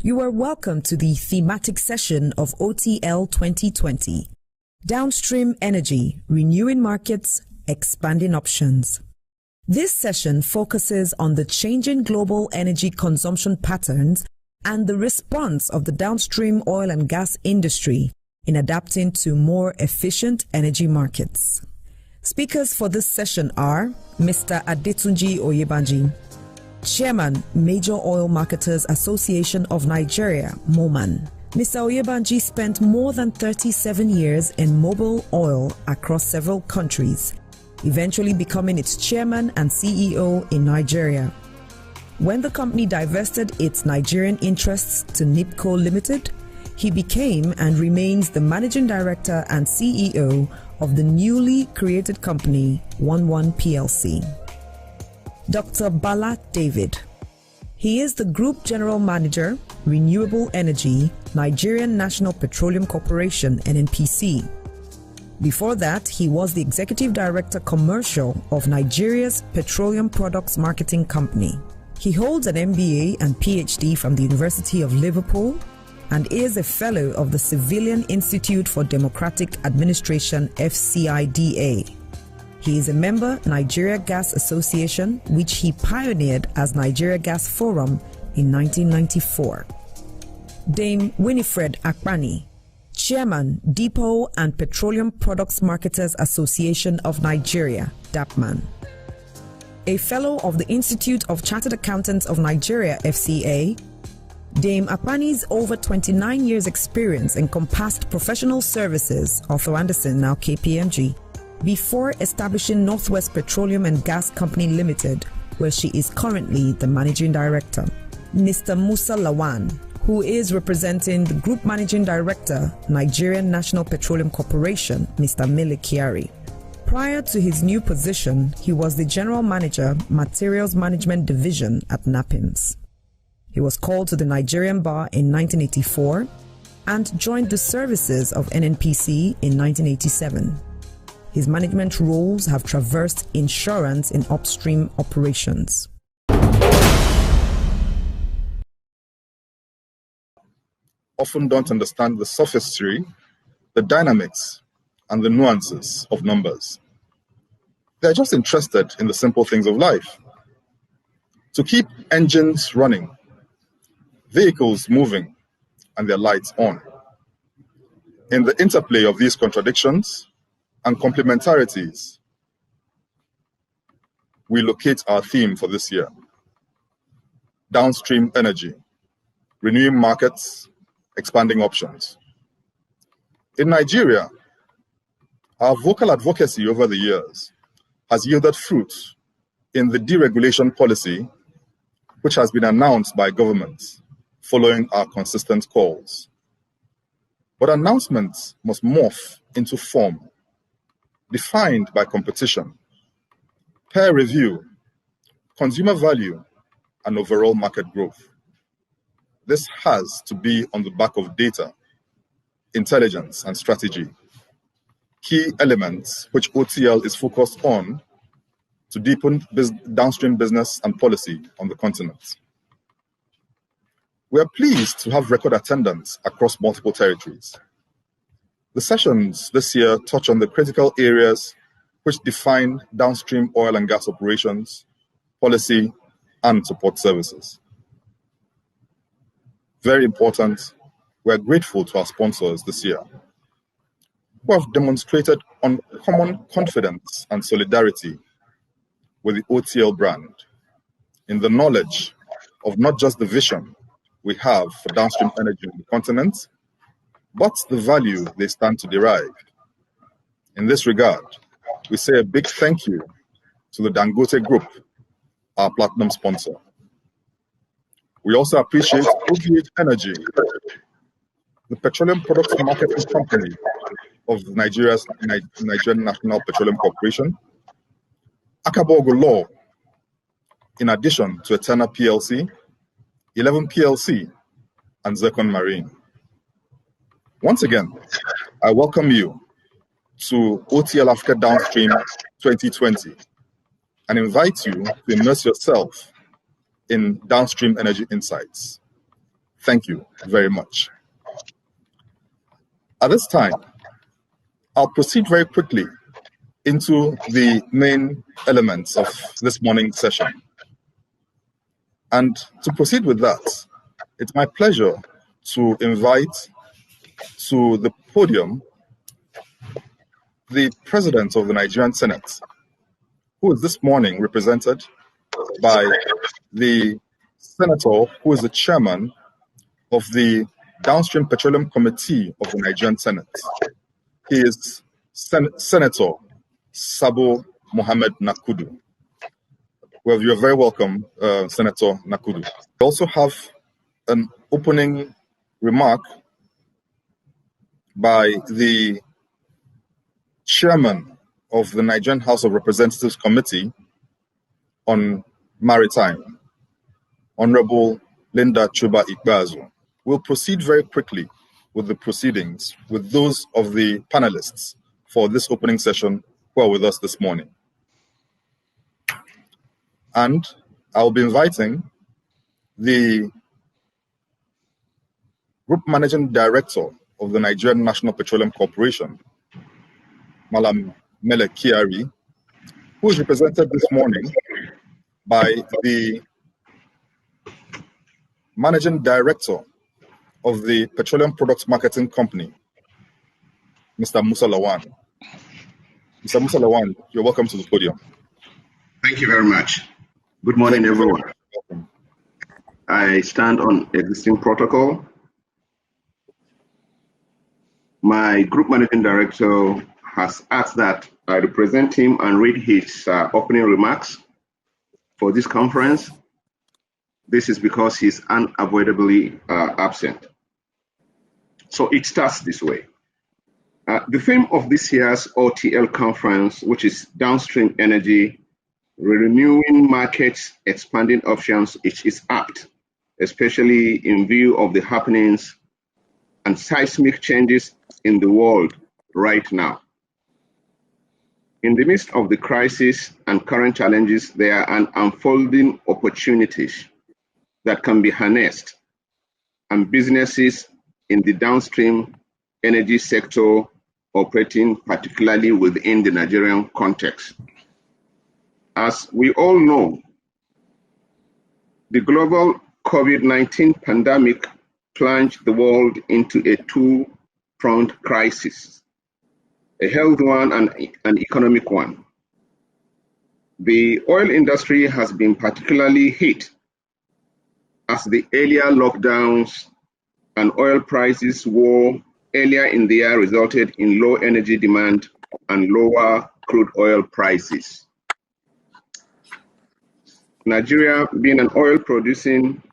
You are welcome to the thematic session of OTL 2020. Downstream Energy, Renewing Markets, Expanding Options. This session focuses on the changing global energy consumption patterns and the response of the downstream oil and gas industry in adapting to more efficient energy markets. Speakers for this session are Mr. Adetunji Oyebanji, Chairman, Major Oil Marketers Association of Nigeria, MOMAN. Mr. Oyebanji spent more than 37 years in Mobil Oil across several countries, eventually becoming its chairman and CEO in Nigeria. When the company divested its Nigerian interests to NIPCO Limited, he became and remains the managing director and CEO of the newly created company, 11 PLC. Dr. Bala David. He is the Group General Manager, Renewable Energy, Nigerian National Petroleum Corporation, NNPC. Before that, he was the Executive Director Commercial of Nigeria's Petroleum Products Marketing Company. He holds an MBA and PhD from the University of Liverpool and is a Fellow of the Civilian Institute for Democratic Administration, FCIDA. He is a member Nigeria Gas Association, which he pioneered as Nigeria Gas Forum in 1994. Dame Winifred Akpani, Chairman, Depot and Petroleum Products Marketers Association of Nigeria, DAPMAN. A Fellow of the Institute of Chartered Accountants of Nigeria, FCA, Dame Akpani's over 29 years experience encompassed professional services, Arthur Anderson, now KPMG, before establishing Northwest Petroleum and Gas Company Limited, where she is currently the managing director. Mr. Musa Lawan, who is representing the Group Managing Director, Nigerian National Petroleum Corporation, Mr. Mele Kyari. Prior to his new position, he was the General Manager, Materials Management Division at NAPIMS. He was called to the Nigerian Bar in 1984 and joined the services of NNPC in 1987. His management roles have traversed insurance in upstream operations. Often don't understand the sophistry, the dynamics, and the nuances of numbers. They're just interested in the simple things of life. To keep engines running, vehicles moving, and their lights on. In the interplay of these contradictions and complementarities, we locate our theme for this year: downstream energy, renewing markets, expanding options. In Nigeria, our vocal advocacy over the years has yielded fruit in the deregulation policy which has been announced by governments following our consistent calls. But announcements must morph into form, defined by competition, peer review, consumer value, and overall market growth. This has to be on the back of data, intelligence, and strategy, key elements which OTL is focused on to deepen downstream business and policy on the continent. We are pleased to have record attendance across multiple territories. The sessions this year touch on the critical areas which define downstream oil and gas operations, policy, and support services. Very important, we are grateful to our sponsors this year, who have demonstrated uncommon confidence and solidarity with the OTL brand in the knowledge of not just the vision we have for downstream energy on the continent, but the value they stand to derive. In this regard, we say a big thank you to the Dangote Group, our platinum sponsor. We also appreciate OVH Energy, the petroleum products marketing company of Nigeria's Nigerian National Petroleum Corporation, Akabogo Law, in addition to Eterna PLC, 11 PLC, and Zircon Marine. Once again, I welcome you to OTL Africa Downstream 2020 and invite you to immerse yourself in downstream energy insights. Thank you very much. At this time, I'll proceed very quickly into the main elements of this morning's session. And to proceed with that, it's my pleasure to invite to the podium the President of the Nigerian Senate, who is this morning represented by the Senator who is the Chairman of the Downstream Petroleum Committee of the Nigerian Senate. He is Senator Sabo Mohammed Nakudu. Well, you're very welcome, Senator Nakudu. We also have an opening remark by the Chairman of the Nigerian House of Representatives Committee on Maritime, Honorable Linda Chuba Ikbazu. We'll proceed very quickly with the proceedings with those of the panelists for this opening session who are with us this morning. And I'll be inviting the Group Managing Director of the Nigerian National Petroleum Corporation, Malam Mele Kiari, who is represented this morning by the Managing Director of the Petroleum Products Marketing Company, Mr. Musa Lawan. Mr. Musa Lawan, you're welcome to the podium. Thank you very much. Good morning, everyone. I stand on existing protocol. My Group Managing Director has asked that I represent him and read his opening remarks for this conference. This is because he's unavoidably absent. So it starts this way. The theme of this year's OTL conference, which is Downstream Energy, Renewing Markets, Expanding Options, is apt, especially in view of the happenings and seismic changes in the world right now. In the midst of the crisis and current challenges, there are unfolding opportunities that can be harnessed, and businesses in the downstream energy sector operating particularly within the Nigerian context. As we all know, the global COVID-19 pandemic plunged the world into a two-pronged crisis, a health one and an economic one. The oil industry has been particularly hit as the earlier lockdowns and oil prices war earlier in the year resulted in low energy demand and lower crude oil prices. Nigeria, being an oil-producing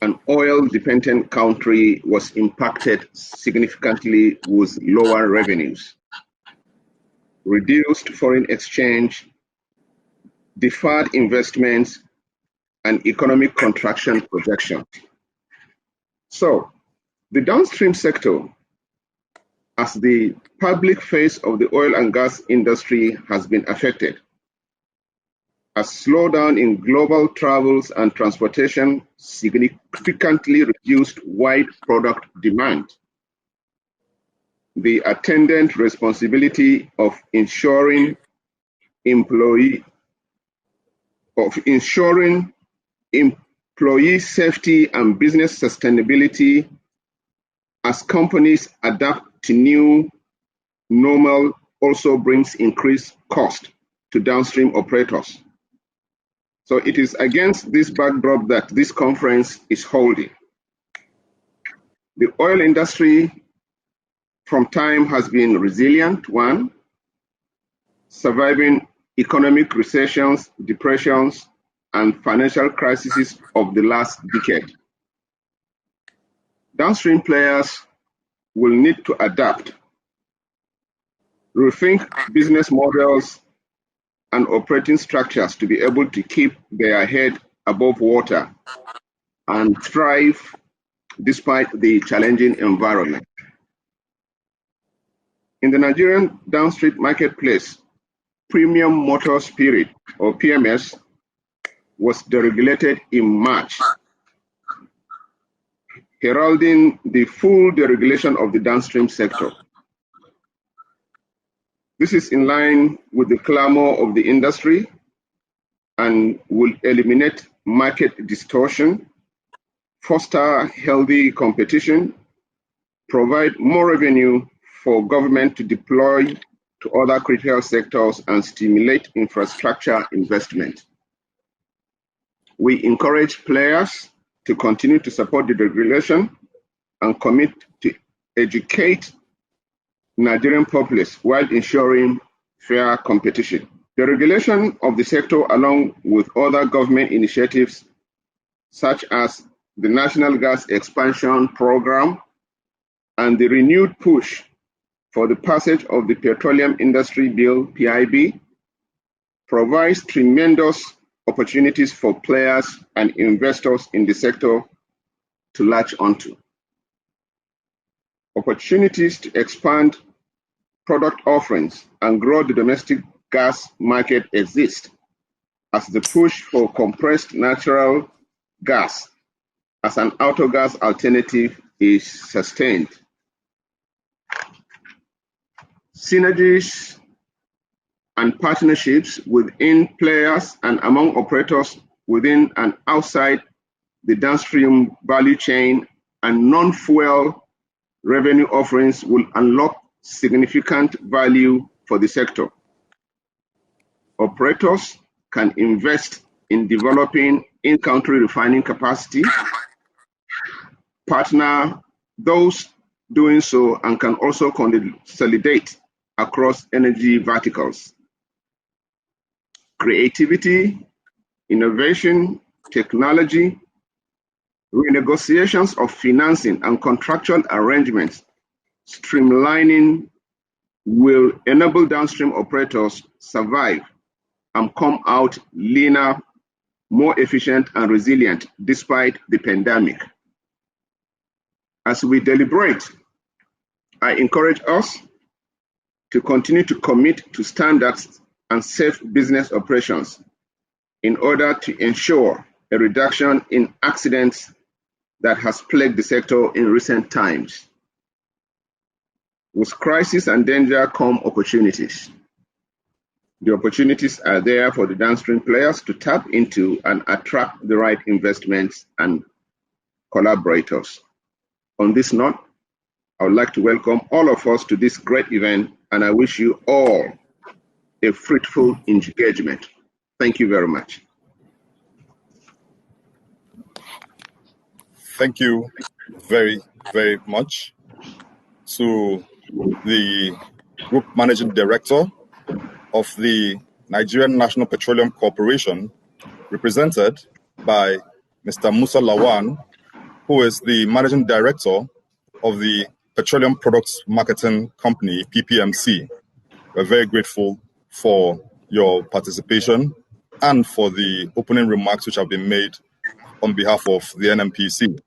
and oil-dependent country, was impacted significantly with lower revenues, reduced foreign exchange, deferred investments, and economic contraction projections. So, the downstream sector, as the public face of the oil and gas industry, has been affected. A slowdown in global travels and transportation significantly reduced wide product demand. The attendant responsibility of ensuring employee safety and business sustainability as companies adapt to new normal also brings increased cost to downstream operators. So it is against this backdrop that this conference is holding. The oil industry from time has been resilient, one, surviving economic recessions, depressions, and financial crises of the last decade. Downstream players will need to adapt, rethink business models and operating structures to be able to keep their head above water and thrive despite the challenging environment. In the Nigerian downstream marketplace, premium motor spirit, or PMS, was deregulated in March. heralding the full deregulation of the downstream sector. This is in line with the clamor of the industry and will eliminate market distortion, foster healthy competition, provide more revenue for government to deploy to other critical sectors, and stimulate infrastructure investment. We encourage players to continue to support the deregulation and commit to educate Nigerian populace while ensuring fair competition. The regulation of the sector, along with other government initiatives such as the National Gas Expansion Program and the renewed push for the passage of the Petroleum Industry Bill (PIB), provides tremendous opportunities for players and investors in the sector to latch onto. Opportunities to expand product offerings and grow the domestic gas market exist as the push for compressed natural gas as an autogas alternative is sustained. Synergies and partnerships within players and among operators within and outside the downstream value chain and non-fuel revenue offerings will unlock significant value for the sector. Operators can invest in developing in-country refining capacity, partner those doing so, and can also consolidate across energy verticals. Creativity, innovation, technology, renegotiations of financing and contractual arrangements, streamlining will enable downstream operators survive and come out leaner, more efficient and resilient despite the pandemic. As we deliberate, I encourage us to continue to commit to standards and safe business operations in order to ensure a reduction in accidents that has plagued the sector in recent times. With crisis and danger come opportunities. The opportunities are there for the downstream players to tap into and attract the right investments and collaborators. On this note, I would like to welcome all of us to this great event, and I wish you all a fruitful engagement. Thank you very much. Thank you very, very much to the Group Managing Director of the Nigerian National Petroleum Corporation, represented by Mr. Musa Lawan, who is the Managing Director of the Petroleum Products Marketing Company, PPMC. We're very grateful for your participation and for the opening remarks which have been made on behalf of the NNPC.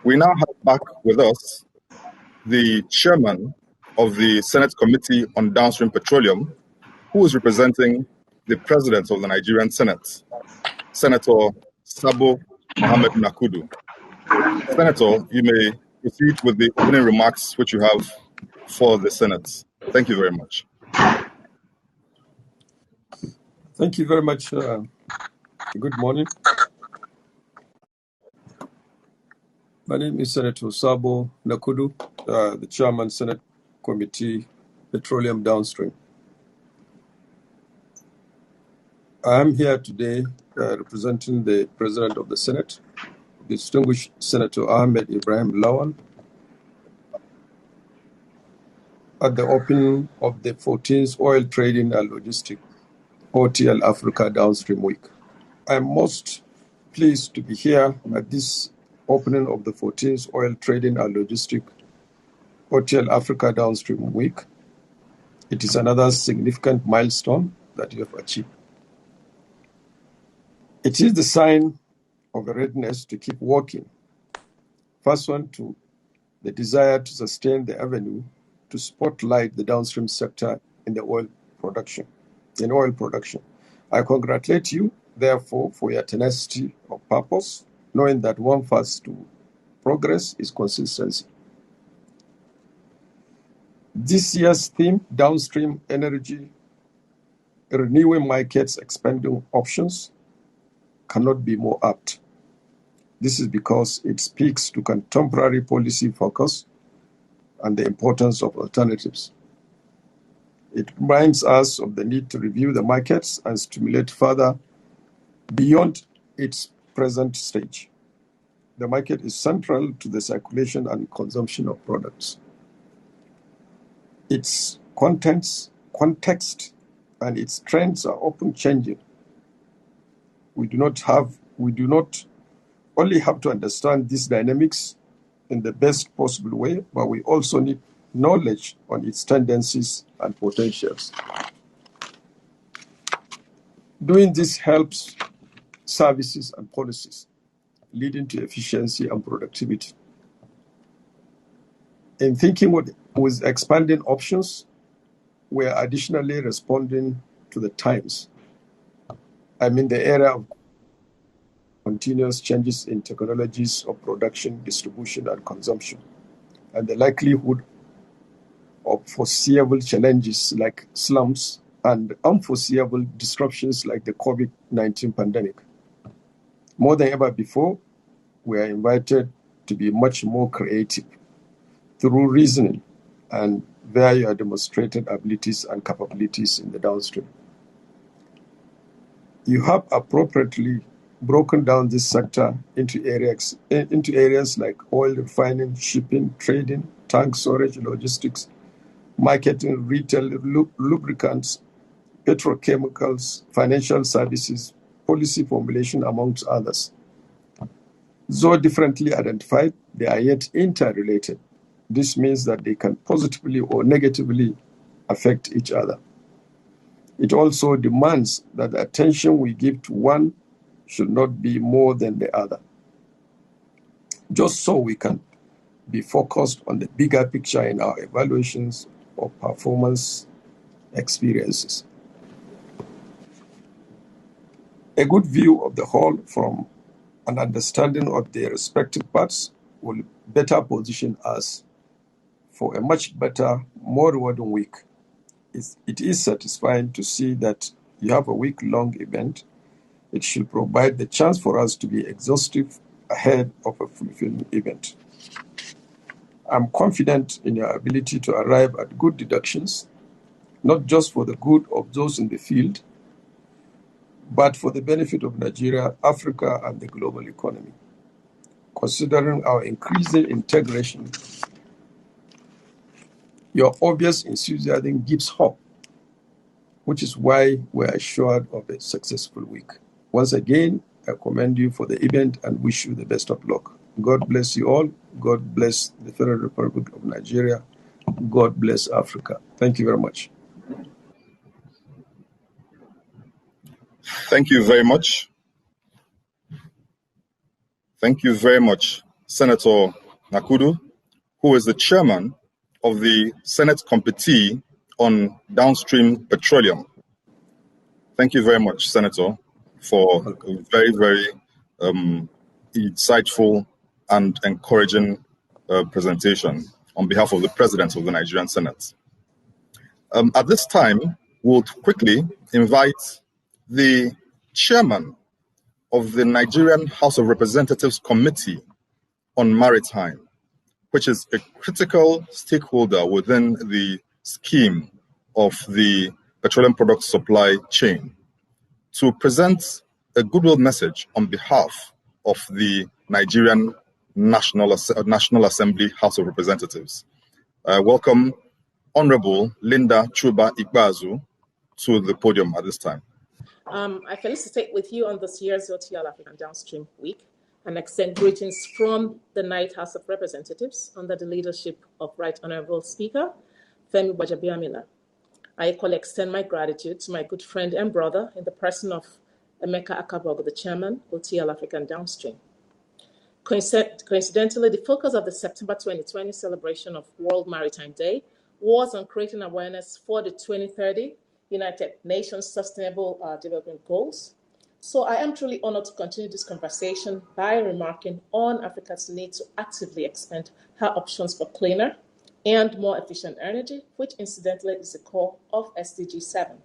We now have back with us the chairman of the Senate Committee on Downstream Petroleum, who is representing the president of the Nigerian Senate, Senator Sabo Mohammed Nakudu. Senator, you may proceed with the opening remarks which you have for the Senate. Thank you very much. Thank you very much. Good morning. My name is Senator Sabo Nakudu, the Chairman, Senate Committee, Petroleum Downstream. I am here today representing the President of the Senate, distinguished Senator Ahmed Ibrahim Lawan, at the opening of the 14th Oil Trading and Logistics OTL Africa Downstream Week. I am most pleased to be here at this opening of the 14th Oil Trading and Logistics OTL Africa Downstream Week. It is another significant milestone that you have achieved. It is the sign of a readiness to keep working. First one, to the desire to sustain the avenue to spotlight the downstream sector in the oil production. I congratulate you, therefore, for your tenacity of purpose, knowing that one has to progress is consistency. This year's theme, downstream energy, renewing markets, expanding options, cannot be more apt. This is because it speaks to contemporary policy focus and the importance of alternatives. It reminds us of the need to review the markets and stimulate further beyond its present stage. The market is central to the circulation and consumption of products. Its context, and its trends are often changing. We do not only have to understand these dynamics in the best possible way, but we also need knowledge on its tendencies and potentials. Doing this helps services and policies, leading to efficiency and productivity. In thinking with expanding options, we are additionally responding to the times. I mean, the era of continuous changes in technologies of production, distribution, and consumption, and the likelihood of foreseeable challenges like slumps and unforeseeable disruptions like the COVID-19 pandemic. More than ever before, we are invited to be much more creative through reasoning and via demonstrated abilities and capabilities in the downstream. You have appropriately broken down this sector into areas like oil refining, shipping, trading, tank storage, logistics, marketing, retail, lubricants, petrochemicals, financial services, policy formulation, amongst others. Though differently identified, they are yet interrelated. This means that they can positively or negatively affect each other. It also demands that the attention we give to one should not be more than the other, just so we can be focused on the bigger picture in our evaluations of performance experiences. A good view of the whole from an understanding of their respective parts will better position us for a much better, more rewarding week. It is satisfying to see that you have a week-long event. It should provide the chance for us to be exhaustive ahead of a fulfilling event. I'm confident in your ability to arrive at good deductions, not just for the good of those in the field, but for the benefit of Nigeria, Africa, and the global economy. Considering our increasing integration, your obvious enthusiasm gives hope, which is why we're assured of a successful week. Once again, I commend you for the event and wish you the best of luck. God bless you all. God bless the Federal Republic of Nigeria. God bless Africa. Thank you very much. Thank you very much. Thank you very much, Senator Nakudu, who is the chairman of the Senate Committee on Downstream Petroleum. Thank you very much, Senator, for a very, very insightful and encouraging presentation on behalf of the President of the Nigerian Senate. At this time, we'll quickly invite the chairman of the Nigerian House of Representatives Committee on Maritime, which is a critical stakeholder within the scheme of the petroleum product supply chain, to present a goodwill message on behalf of the Nigerian National Assembly House of Representatives. Welcome Honorable Linda Chuba Ikbazu to the podium at this time. I felicitate with you on this year's OTL African Downstream Week and extend greetings from the Night House of Representatives under the leadership of Right Honorable Speaker Femi Gbajabiamila. I equally extend my gratitude to my good friend and brother in the person of Emeka Akabogo, the chairman, OTL African Downstream. Coincidentally, the focus of the September 2020 celebration of World Maritime Day was on creating awareness for the 2030 United Nations Sustainable Development Goals, So I am truly honored to continue this conversation by remarking on Africa's need to actively expand her options for cleaner and more efficient energy, which incidentally is the core of SDG 7.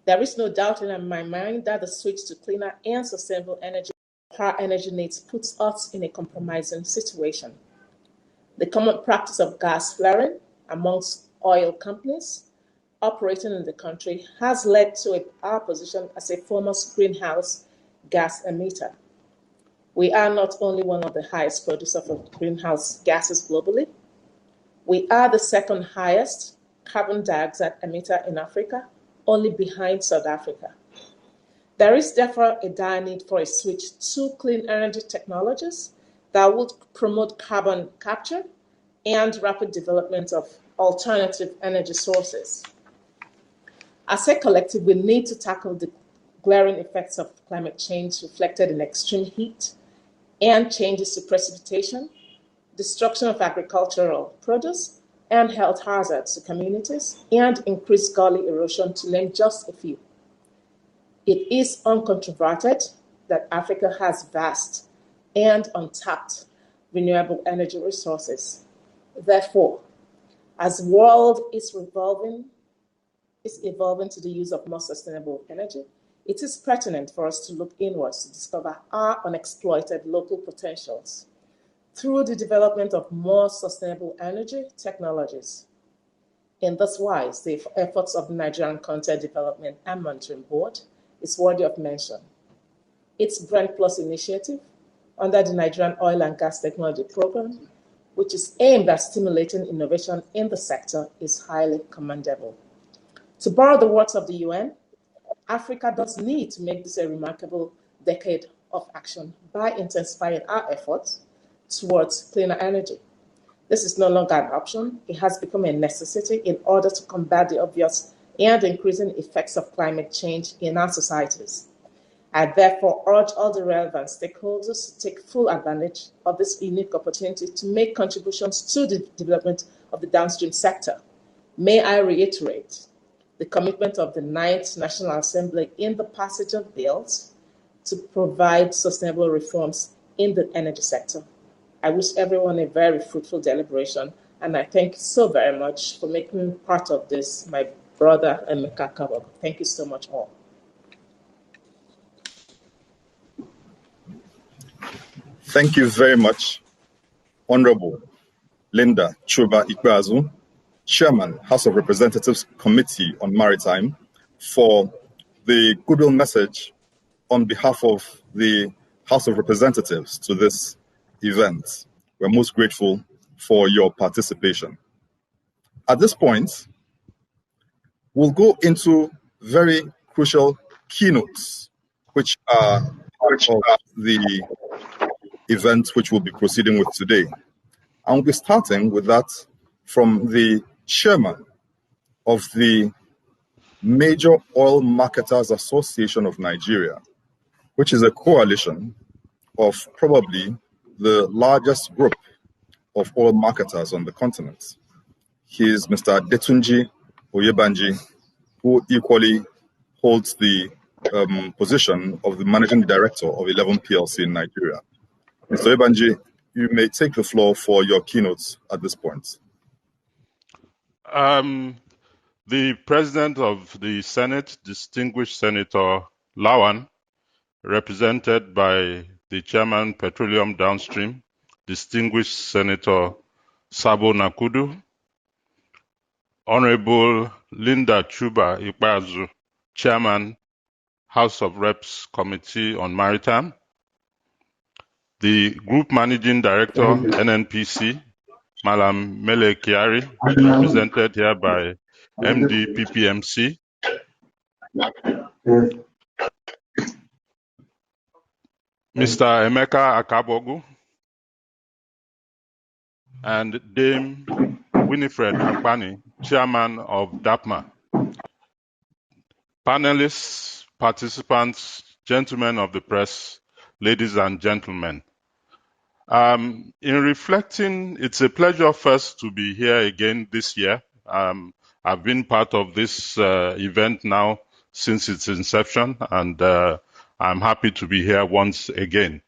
There is no doubt in my mind that the switch to cleaner and sustainable energy for our energy needs puts us in a compromising situation. The common practice of gas flaring amongst oil companies operating in the country has led to our position as a foremost greenhouse gas emitter. We are not only one of the highest producers of greenhouse gases globally, we are the second highest carbon dioxide emitter in Africa, only behind South Africa. There is therefore a dire need for a switch to clean energy technologies that would promote carbon capture and rapid development of alternative energy sources. As a collective, we need to tackle the glaring effects of climate change reflected in extreme heat and changes to precipitation, destruction of agricultural produce, and health hazards to communities, and increased gully erosion, to name just a few. It is uncontroverted that Africa has vast and untapped renewable energy resources. Therefore, as the world is evolving to the use of more sustainable energy, it is pertinent for us to look inwards to discover our unexploited local potentials through the development of more sustainable energy technologies. In this wise, the efforts of the Nigerian Content Development and Monitoring Board is worthy of mention. Its Brand Plus initiative under the Nigerian Oil and Gas Technology Program, which is aimed at stimulating innovation in the sector, is highly commendable. To borrow the words of the UN, Africa does need to make this a remarkable decade of action by intensifying our efforts towards cleaner energy. This is no longer an option. It has become a necessity in order to combat the obvious and increasing effects of climate change in our societies. I therefore urge all the relevant stakeholders to take full advantage of this unique opportunity to make contributions to the development of the downstream sector. May I reiterate the commitment of the 9th National Assembly in the passage of bills to provide sustainable reforms in the energy sector. I wish everyone a very fruitful deliberation, and I thank you so very much for making me part of this, my brother Emeka Kabak. Thank you so much all. Thank you very much, Honorable Linda Chuba Ikpeazu, Chairman, House of Representatives Committee on Maritime, for the goodwill message on behalf of the House of Representatives to this event. We're most grateful for your participation. At this point, we'll go into very crucial keynotes, which are part of the event which we'll be proceeding with today. And we'll be starting with that from the chairman of the Major Oil Marketers Association of Nigeria, which is a coalition of probably the largest group of oil marketers on the continent. He is Mr. Detunji Oyebanji, who equally holds the position of the managing director of 11 PLC in Nigeria. Mr. Oyebanji, you may take the floor for your keynotes at this point. The President of the Senate, distinguished Senator Lawan, represented by the Chairman, Petroleum Downstream, distinguished Senator Sabo Nakudu, Honorable Linda Chuba Ikpeazu, Chairman, House of Reps Committee on Maritime, the Group Managing Director, NNPC, Malam Mele Kiari, represented here by MD PPMC, Mr. Emeka Akabogu, and Dame Winifred Akpani, Chairman of DAPMA. Panelists, participants, gentlemen of the press, ladies and gentlemen. In reflecting, it's a pleasure first to be here again this year. I've been part of this event now since its inception, and I'm happy to be here once again.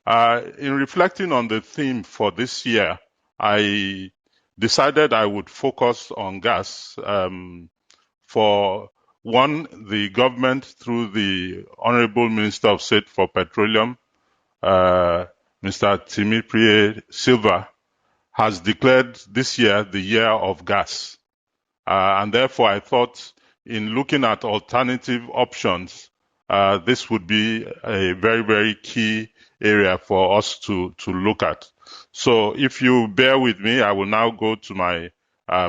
In reflecting on the theme for this year, I decided I would focus on gas. For one, the government, through the Honorable Minister of State for Petroleum, Mr. Timothy Silva, has declared this year the year of gas. And therefore, I thought in looking at alternative options, this would be a very, very key area for us to look at. So if you bear with me, I will now go to my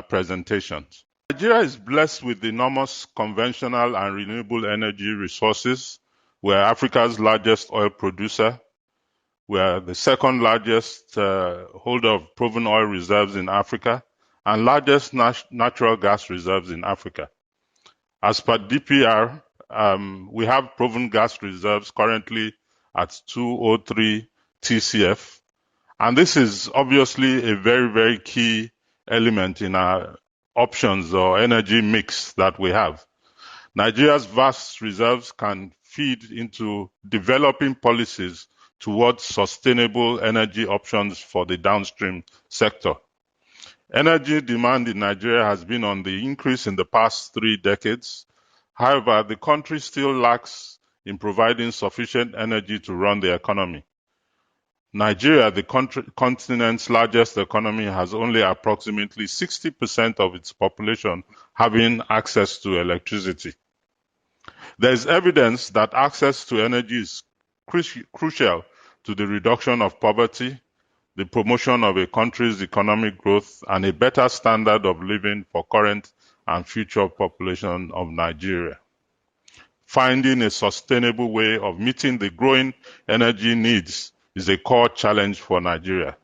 presentation. Nigeria is blessed with enormous conventional and renewable energy resources. We're Africa's largest oil producer. We are the second largest holder of proven oil reserves in Africa and largest natural gas reserves in Africa. As per DPR, we have proven gas reserves currently at 203 TCF. And this is obviously a very, very key element in our options or energy mix that we have. Nigeria's vast reserves can feed into developing policies towards sustainable energy options for the downstream sector. Energy demand in Nigeria has been on the increase in the past 3 decades. However, the country still lacks in providing sufficient energy to run the economy. Nigeria, the continent's largest economy, has only approximately 60% of its population having access to electricity. There is evidence that access to energy is crucial to the reduction of poverty, the promotion of a country's economic growth, and a better standard of living for current and future population of Nigeria. Finding a sustainable way of meeting the growing energy needs is a core challenge for Nigeria.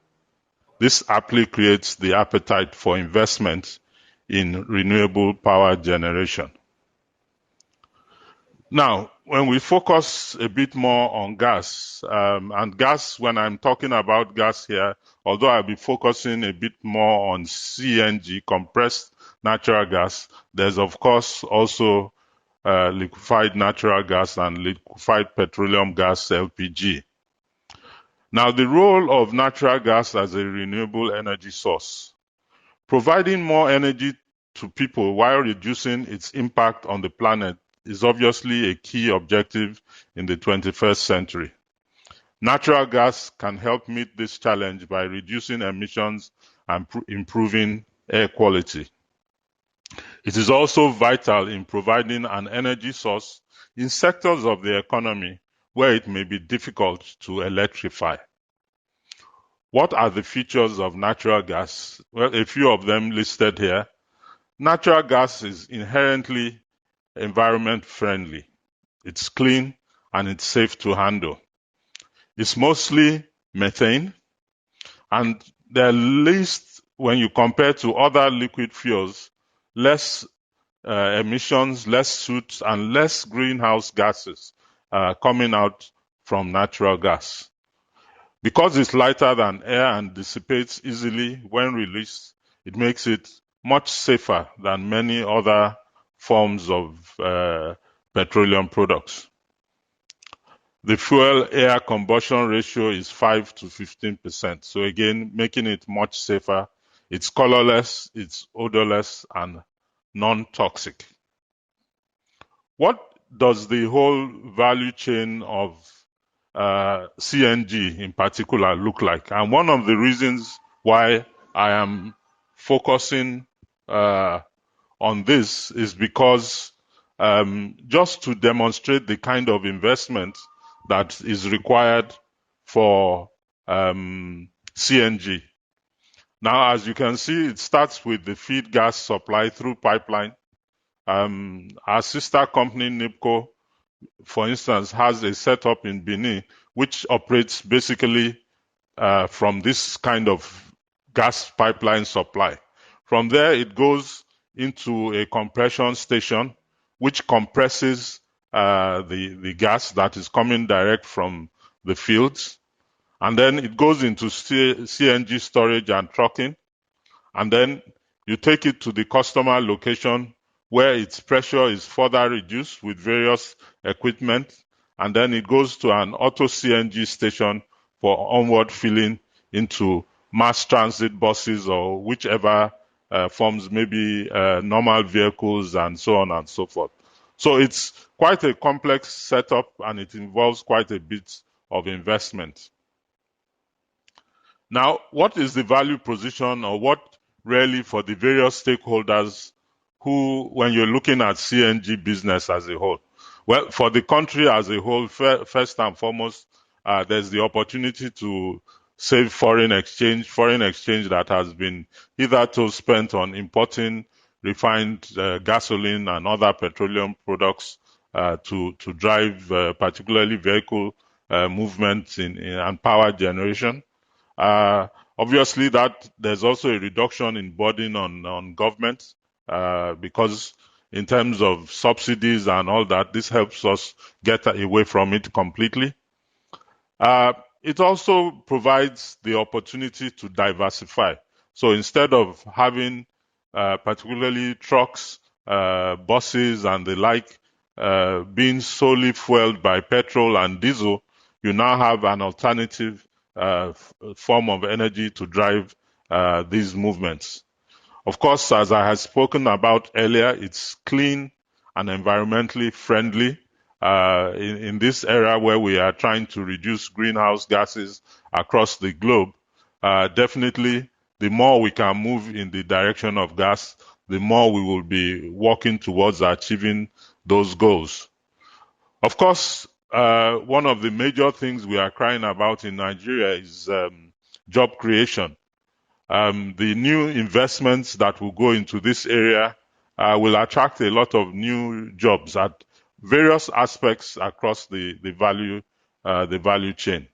This aptly creates the appetite for investment in renewable power generation. Now, when we focus a bit more on gas, and gas, when I'm talking about gas here, although I'll be focusing a bit more on CNG, compressed natural gas, there's of course also liquefied natural gas and liquefied petroleum gas, LPG. Now, the role of natural gas as a renewable energy source, providing more energy to people while reducing its impact on the planet, is obviously a key objective in the 21st century. Natural gas can help meet this challenge by reducing emissions and improving air quality. It is also vital in providing an energy source in sectors of the economy where it may be difficult to electrify. What are the features of natural gas? Well, a few of them listed here. Natural gas is inherently environment friendly. It's clean and it's safe to handle. It's mostly methane, and they're least, when you compare to other liquid fuels, less emissions, less soot, and less greenhouse gases coming out from natural gas. Because it's lighter than air and dissipates easily when released, it makes it much safer than many other forms of petroleum products. The fuel-air combustion ratio is 5 to 15%. So again, making it much safer. It's colorless, it's odorless, and non-toxic. What does the whole value chain of CNG in particular look like? And one of the reasons why I am focusing on this is because just to demonstrate the kind of investment that is required for CNG. Now, as you can see, it starts with the feed gas supply through pipeline. Our sister company, NIPCO, for instance, has a setup in Benin, which operates basically from this kind of gas pipeline supply. From there, it goes into a compression station, which compresses the gas that is coming direct from the fields. And then it goes into CNG storage and trucking. And then you take it to the customer location where its pressure is further reduced with various equipment. and then it goes to an auto CNG station for onward filling into mass transit buses or whichever forms, maybe normal vehicles and so on and so forth. So it's quite a complex setup, and it involves quite a bit of investment. Now, what is the value position, or what really for the various stakeholders who, when you're looking at CNG business as a whole? Well, for the country as a whole, first and foremost, there's the opportunity to save foreign exchange that has been hitherto spent on importing refined gasoline and other petroleum products to drive particularly vehicle movements and power generation. Obviously, that there's also a reduction in burden on government because in terms of subsidies and all that, this helps us get away from it completely. It also provides the opportunity to diversify. So instead of having particularly trucks, buses, and the like being solely fueled by petrol and diesel, you now have an alternative form of energy to drive these movements. Of course, as I had spoken about earlier, it's clean and environmentally friendly. In this era where we are trying to reduce greenhouse gases across the globe, definitely the more we can move in the direction of gas, the more we will be working towards achieving those goals. Of course, one of the major things we are crying about in Nigeria is job creation. The new investments that will go into this area will attract a lot of new jobs at various aspects across the value chain.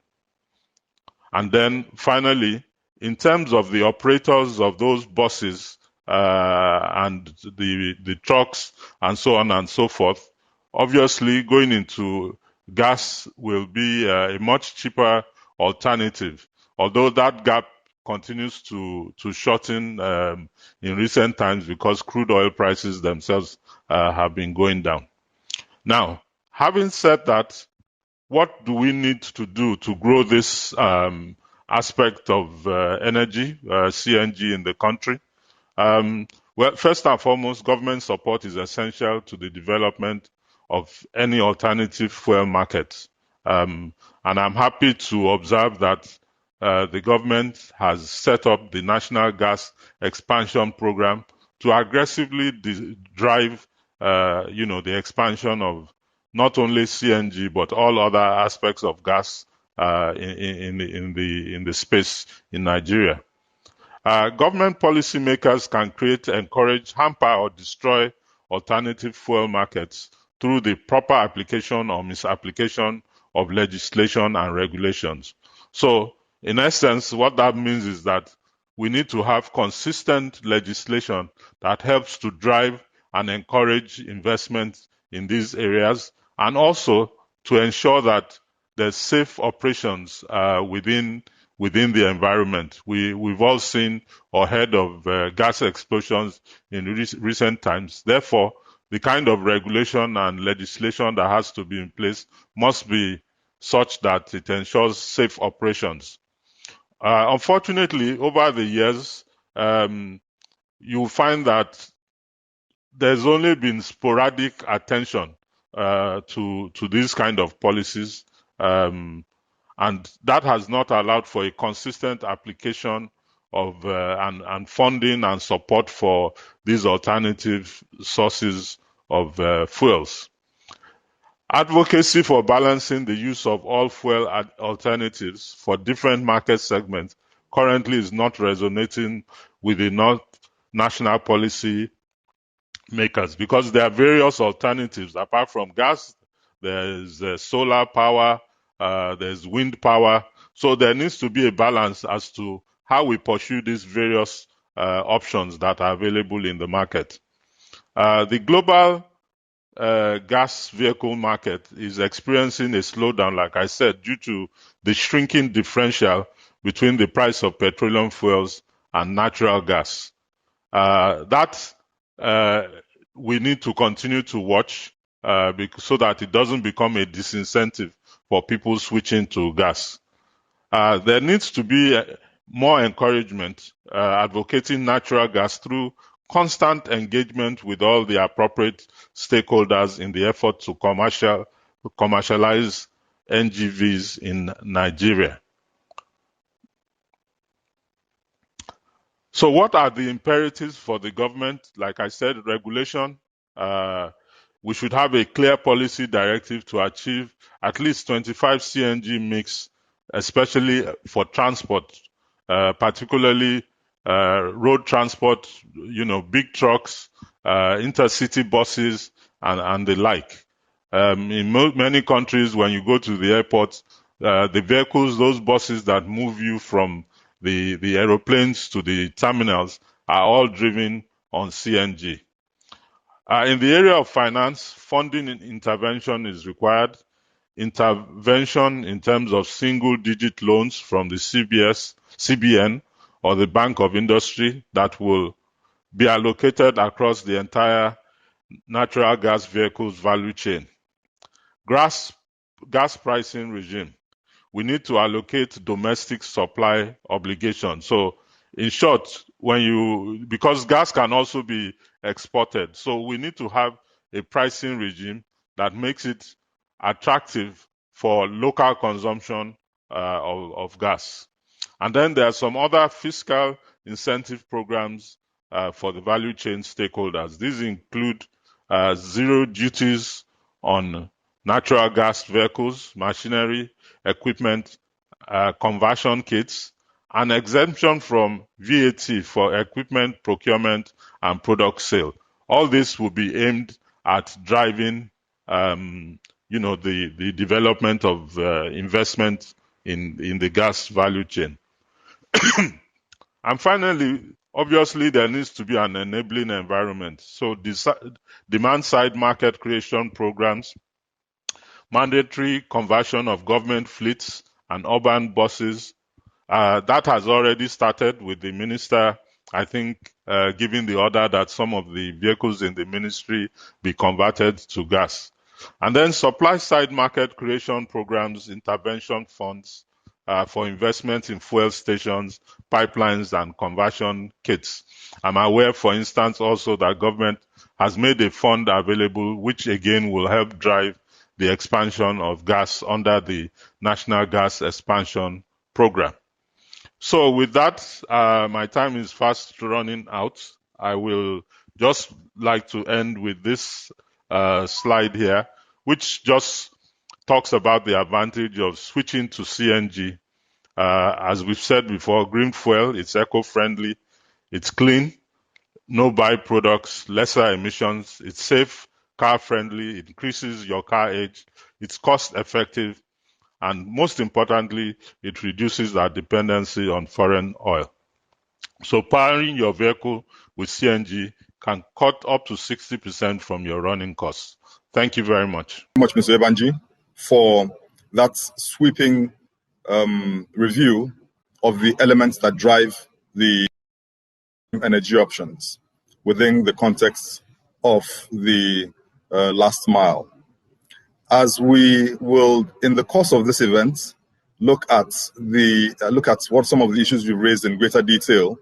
And then finally, in terms of the operators of those buses and the trucks and so on and so forth, obviously going into gas will be a much cheaper alternative, although that gap continues to shorten in recent times because crude oil prices themselves have been going down. Now, having said that, what do we need to do to grow this aspect of energy, CNG, in the country? Well, first and foremost, government support is essential to the development of any alternative fuel market. And I'm happy to observe that the government has set up the National Gas Expansion Program to aggressively drive, the expansion of not only CNG but all other aspects of gas in the space in Nigeria. Government policymakers can create, encourage, hamper, or destroy alternative fuel markets through the proper application or misapplication of legislation and regulations. So, in essence, what that means is that we need to have consistent legislation that helps to drive and encourage investment in these areas, and also to ensure that there's safe operations within the environment. We've all seen or heard of gas explosions in recent times. Therefore, the kind of regulation and legislation that has to be in place must be such that it ensures safe operations. Unfortunately, over the years, you'll find that there's only been sporadic attention to these kind of policies, and that has not allowed for a consistent application of and funding and support for these alternative sources of fuels. Advocacy for balancing the use of all fuel alternatives for different market segments currently is not resonating with the national policy makers, because there are various alternatives. Apart from gas, there's solar power, there's wind power. So there needs to be a balance as to how we pursue these various options that are available in the market. The global gas vehicle market is experiencing a slowdown, like I said, due to the shrinking differential between the price of petroleum fuels and natural gas. That we need to continue to watch so that it doesn't become a disincentive for people switching to gas. There needs to be more encouragement advocating natural gas through constant engagement with all the appropriate stakeholders in the effort to commercialize NGVs in Nigeria. So what are the imperatives for the government? Like I said, regulation. We should have a clear policy directive to achieve at least 25 CNG mix, especially for transport, particularly road transport, big trucks, intercity buses, and the like. In many countries, when you go to the airport, the vehicles, those buses that move you from the aeroplanes to the terminals are all driven on CNG. In the area of finance, funding intervention is required. Intervention in terms of single-digit loans from the CBN, or the Bank of Industry that will be allocated across the entire natural gas vehicles value chain. Gas pricing regime. We need to allocate domestic supply obligations. So in short, because gas can also be exported, so we need to have a pricing regime that makes it attractive for local consumption of gas. And then there are some other fiscal incentive programs for the value chain stakeholders. These include zero duties on natural gas vehicles, machinery, equipment, conversion kits, an exemption from VAT for equipment procurement and product sale. All this will be aimed at driving, the development of investment in the gas value chain. And finally, obviously, there needs to be an enabling environment. So demand-side market creation programs, mandatory conversion of government fleets and urban buses. That has already started with the minister, I think, giving the order that some of the vehicles in the ministry be converted to gas. And then supply-side market creation programs, intervention funds for investment in fuel stations, pipelines, and conversion kits. I'm aware, for instance, also that government has made a fund available, which again will help drive the expansion of gas under the National Gas Expansion Program. So with that, my time is fast running out. I will just like to end with this slide here, which just talks about the advantage of switching to CNG. As we've said before, green fuel, it's eco-friendly, it's clean, no byproducts, lesser emissions, it's safe, car-friendly, it increases your car age, it's cost-effective, and most importantly, it reduces our dependency on foreign oil. So powering your vehicle with CNG can cut up to 60% from your running costs. Thank you very much. Thank you, Mr. Ebanji, for that sweeping review of the elements that drive the energy options within the context of the last mile. As we will, in the course of this event, look at what some of the issues you raised in greater detail,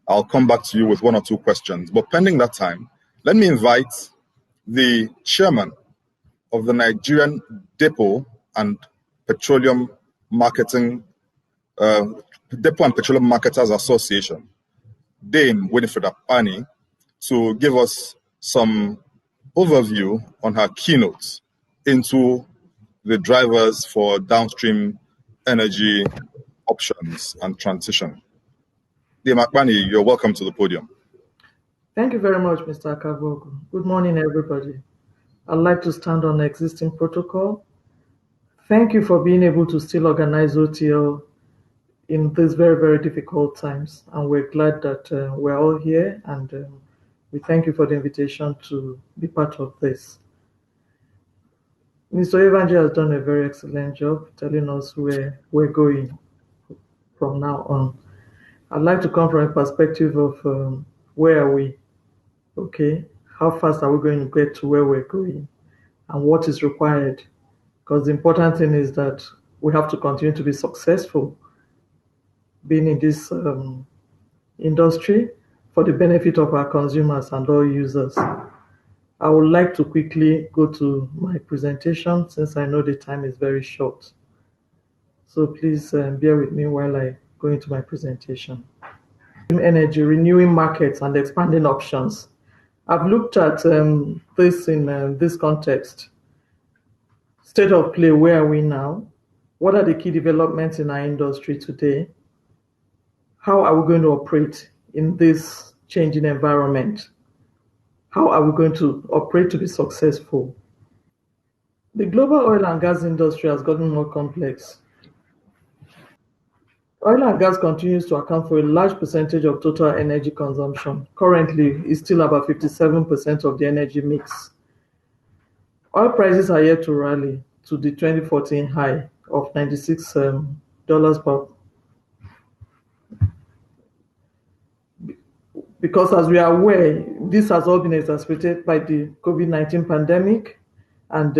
I'll come back to you with one or two questions. But pending that time, let me invite the chairman of the Nigerian Depot and Petroleum Marketers Association, Dame Winifred Apani, to give us some overview on her keynote into the drivers for downstream energy options and transition. Dame Apani, you're welcome to the podium. Thank you very much, Mr. Akavogu. Good morning, everybody. I'd like to stand on existing protocol. Thank you for being able to still organize OTL in these very, very difficult times. And we're glad that we're all here, and we thank you for the invitation to be part of this. Mr. Evanji has done a very excellent job telling us where we're going from now on. I'd like to come from a perspective of where are we? Okay, how fast are we going to get to where we're going? and what is required. Because the important thing is that we have to continue to be successful being in this industry for the benefit of our consumers and all users. I would like to quickly go to my presentation since I know the time is very short. So please bear with me while I go into my presentation. Energy, renewing markets and expanding options. I've looked at this in this context. State of play, where are we now? What are the key developments in our industry today? How are we going to operate in this changing environment? How are we going to operate to be successful? The global oil and gas industry has gotten more complex. Oil and gas continues to account for a large percentage of total energy consumption. Currently, it's still about 57% of the energy mix. Oil prices are yet to rally to the 2014 high of $96 per. Because as we are aware, this has all been exacerbated by the COVID-19 pandemic. And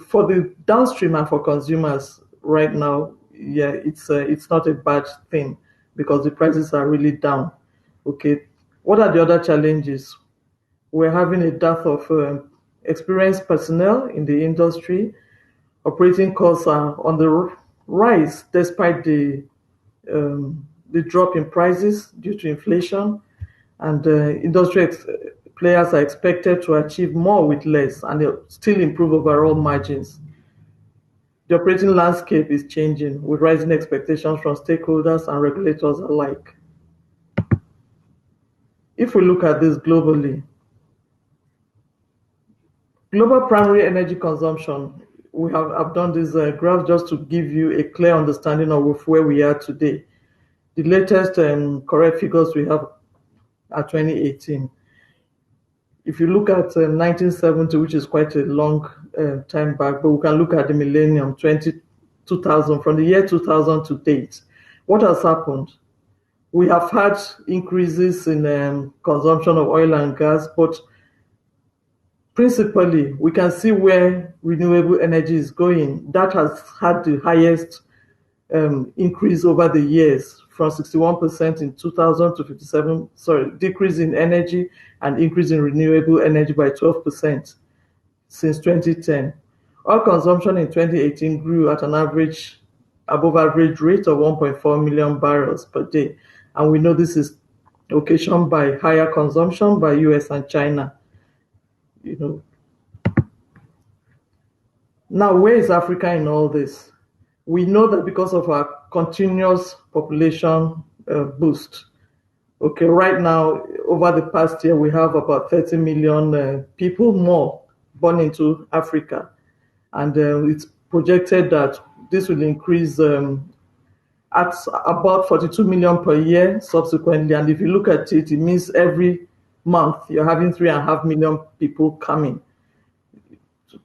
for the downstream and for consumers right now, yeah, it's not a bad thing because the prices are really down. Okay, what are the other challenges? We're having a dearth of experienced personnel in the industry. Operating costs are on the rise despite the drop in prices due to inflation, and industry players are expected to achieve more with less and still improve overall margins. The operating landscape is changing with rising expectations from stakeholders and regulators alike. If we look at this globally, global primary energy consumption, I've done this graph just to give you a clear understanding of where we are today. The latest correct figures we have are 2018. If you look at 1970, which is quite a long time back, but we can look at the millennium, 2000, from the year 2000 to date. What has happened? We have had increases in consumption of oil and gas, but principally, we can see where renewable energy is going. That has had the highest increase over the years, from 61% in 2000 to decrease in energy and increase in renewable energy by 12% since 2010. Oil consumption in 2018 grew at an above average rate of 1.4 million barrels per day. And we know this is occasioned by higher consumption by US and China. Now, where is Africa in all this? We know that because of our continuous population boost. Okay, right now, over the past year, we have about 30 million people more born into Africa. And it's projected that this will increase at about 42 million per year subsequently. And if you look at it, it means every month you're having 3.5 million people coming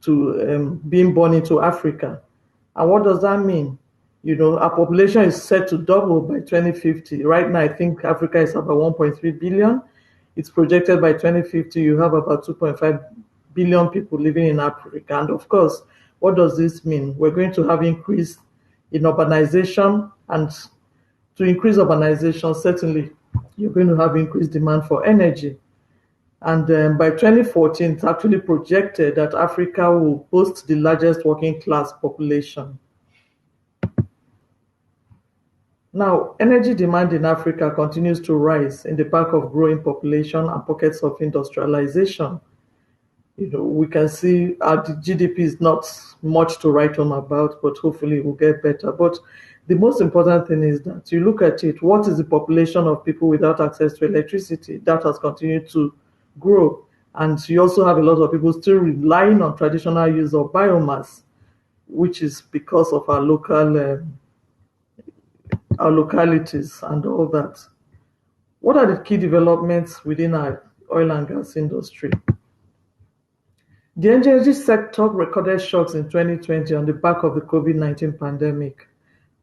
to being born into Africa. And what does that mean? Our population is set to double by 2050. Right now, I think Africa is about 1.3 billion. It's projected by 2050, you have about 2.5 billion people living in Africa. And of course, what does this mean? We're going to have increase in urbanization. And to increase urbanization, certainly, you're going to have increased demand for energy. And by 2014, it's actually projected that Africa will boast the largest working class population. Now, energy demand in Africa continues to rise in the back of growing population and pockets of industrialization. We can see our GDP is not much to write home about, but hopefully it will get better. But the most important thing is that you look at it, what is the population of people without access to electricity? That has continued to grow. And you also have a lot of people still relying on traditional use of biomass, which is because of our localities and all that. What are the key developments within our oil and gas industry? The energy sector recorded shocks in 2020 on the back of the COVID-19 pandemic.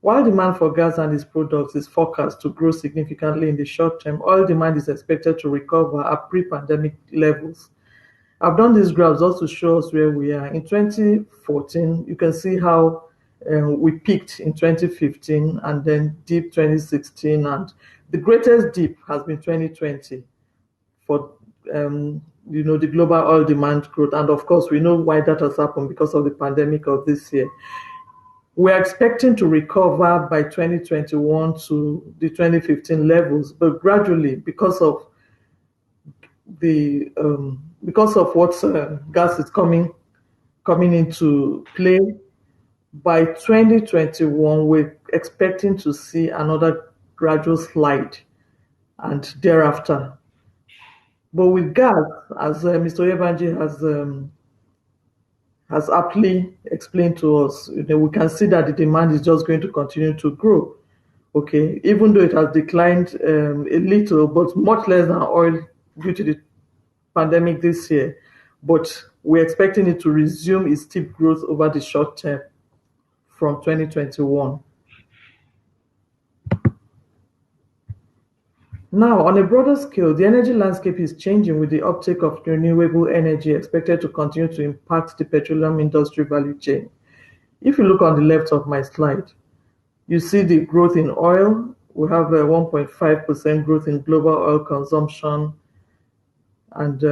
While demand for gas and its products is forecast to grow significantly in the short term, oil demand is expected to recover at pre-pandemic levels I've done these graphs just to show us where we are. In 2014, you can see how we peaked in 2015 and then dipped 2016, and the greatest dip has been 2020 for the global oil demand growth. And of course, we know why that has happened because of the pandemic of this year. We're expecting to recover by 2021 to the 2015 levels, but gradually because of what gas is coming into play. By 2021, we're expecting to see another gradual slide, and thereafter. But with gas, as Mr. Yebanji has aptly explained to us, we can see that the demand is just going to continue to grow. Okay, even though it has declined a little, but much less than oil due to the pandemic this year. But we're expecting it to resume its steep growth over the short term from 2021. Now, on a broader scale, the energy landscape is changing with the uptake of renewable energy expected to continue to impact the petroleum industry value chain. If you look on the left of my slide, you see the growth in oil. We have a 1.5% growth in global oil consumption. And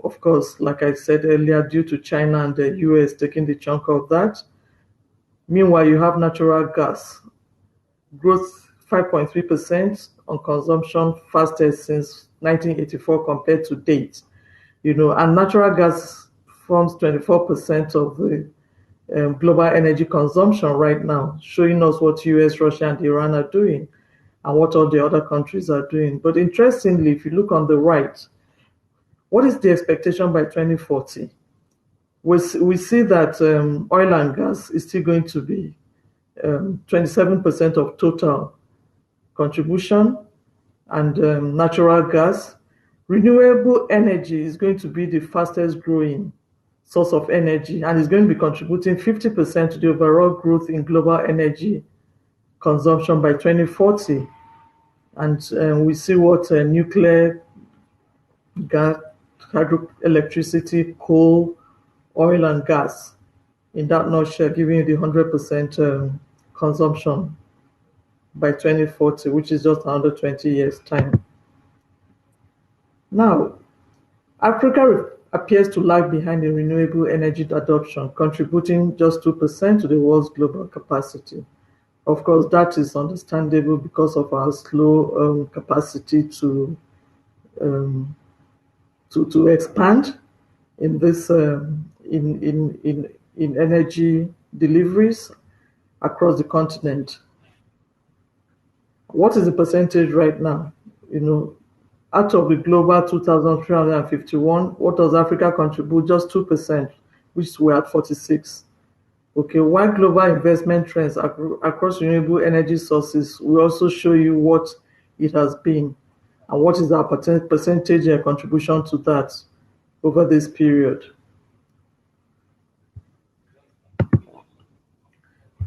of course, like I said earlier, due to China and the US taking the chunk of that. Meanwhile, you have natural gas growth 5.3% on consumption, fastest since 1984 compared to date. And natural gas forms 24% of the global energy consumption right now, showing us what US, Russia, and Iran are doing and what all the other countries are doing. But interestingly, if you look on the right, what is the expectation by 2040? We see that oil and gas is still going to be 27% of total contribution, and natural gas. Renewable energy is going to be the fastest growing source of energy and is going to be contributing 50% to the overall growth in global energy consumption by 2040. And we see what nuclear, gas, hydroelectricity, coal, oil, and gas, in that nutshell, giving you the 100% consumption by 2040, which is just under 20 years' time. Now, Africa appears to lag behind in renewable energy adoption, contributing just 2% to the world's global capacity. Of course, that is understandable because of our slow capacity to expand in this in energy deliveries across the continent. What is the percentage right now? Out of the global 2,351, what does Africa contribute? Just 2%, which we're at 46. Okay, while global investment trends across renewable energy sources, we also show you what it has been and what is our percentage contribution to that over this period.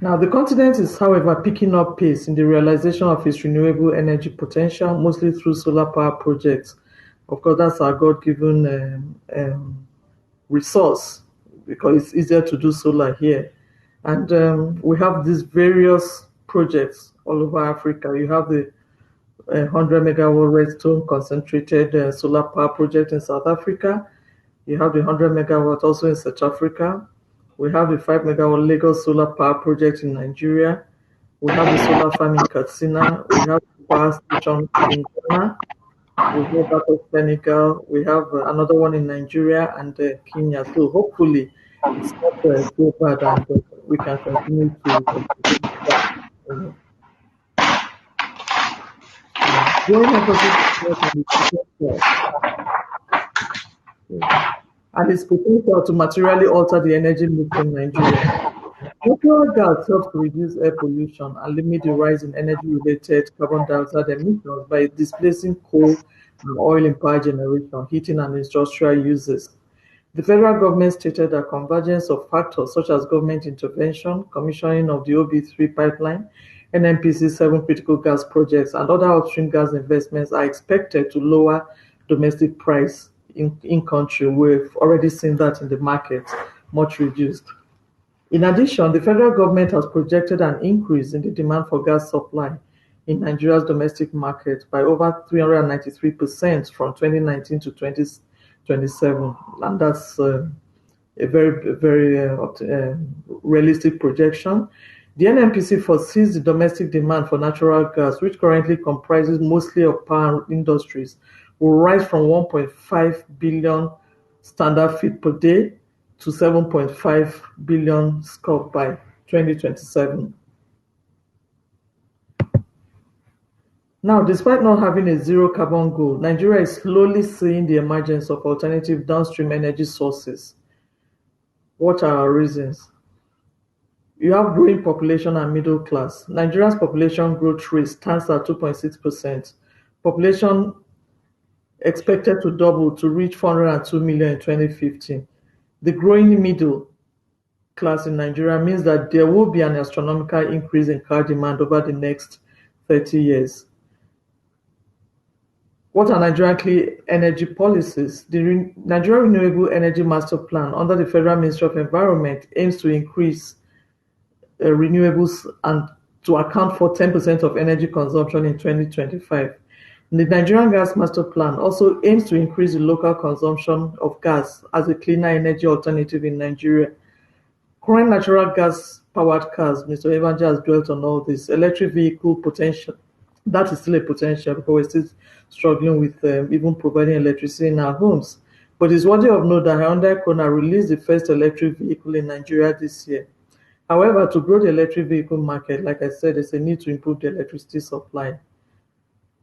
Now, the continent is, however, picking up pace in the realization of its renewable energy potential, mostly through solar power projects. Of course, that's our God-given resource because it's easier to do solar here. And we have these various projects all over Africa. You have the 100 megawatt Redstone concentrated solar power project in South Africa. You have the 100 megawatt also in South Africa. We have the 5 megawatt Lagos solar power project in Nigeria. We have the solar farm in Katsina. We have the power station in Ghana. We have that of Senegal. We have another one in Nigeria and Kenya. So hopefully it's not so bad and we can continue to contribute to that. Growing emphasis and its potential to materially alter the energy mix in Nigeria. Natural gas helps to reduce air pollution and limit the rise in energy-related carbon dioxide emissions by displacing coal and oil in power generation, heating, and industrial uses. The federal government stated that convergence of factors such as government intervention, commissioning of the OB3 pipeline, NNPC 7 critical gas projects, and other upstream gas investments are expected to lower domestic price in country. We've already seen that in the market, much reduced. In addition, the federal government has projected an increase in the demand for gas supply in Nigeria's domestic market by over 393% from 2019 to 2027, and that's a very realistic projection. The NNPC foresees the domestic demand for natural gas, which currently comprises mostly of power industries, will rise from 1.5 billion standard feet per day to 7.5 billion scf by 2027. Now, despite not having a zero carbon goal, Nigeria is slowly seeing the emergence of alternative downstream energy sources. What are our reasons? You have growing population and middle class. Nigeria's population growth rate stands at 2.6%. Population expected to double to reach 402 million in 2050. The growing middle class in Nigeria means that there will be an astronomical increase in car demand over the next 30 years. What are Nigerian clean energy policies? The Nigeria Renewable Energy Master Plan under the Federal Ministry of Environment aims to increase renewables and to account for 10% of energy consumption in 2025. The Nigerian Gas Master Plan also aims to increase the local consumption of gas as a cleaner energy alternative in Nigeria. Current natural gas powered cars, Mr. Evanja has dwelt on all this. Electric vehicle potential, that is still a potential because we're still struggling with even providing electricity in our homes. But it's worthy of note that Hyundai Kona released the first electric vehicle in Nigeria this year. However, to grow the electric vehicle market, like I said, there's a need to improve the electricity supply.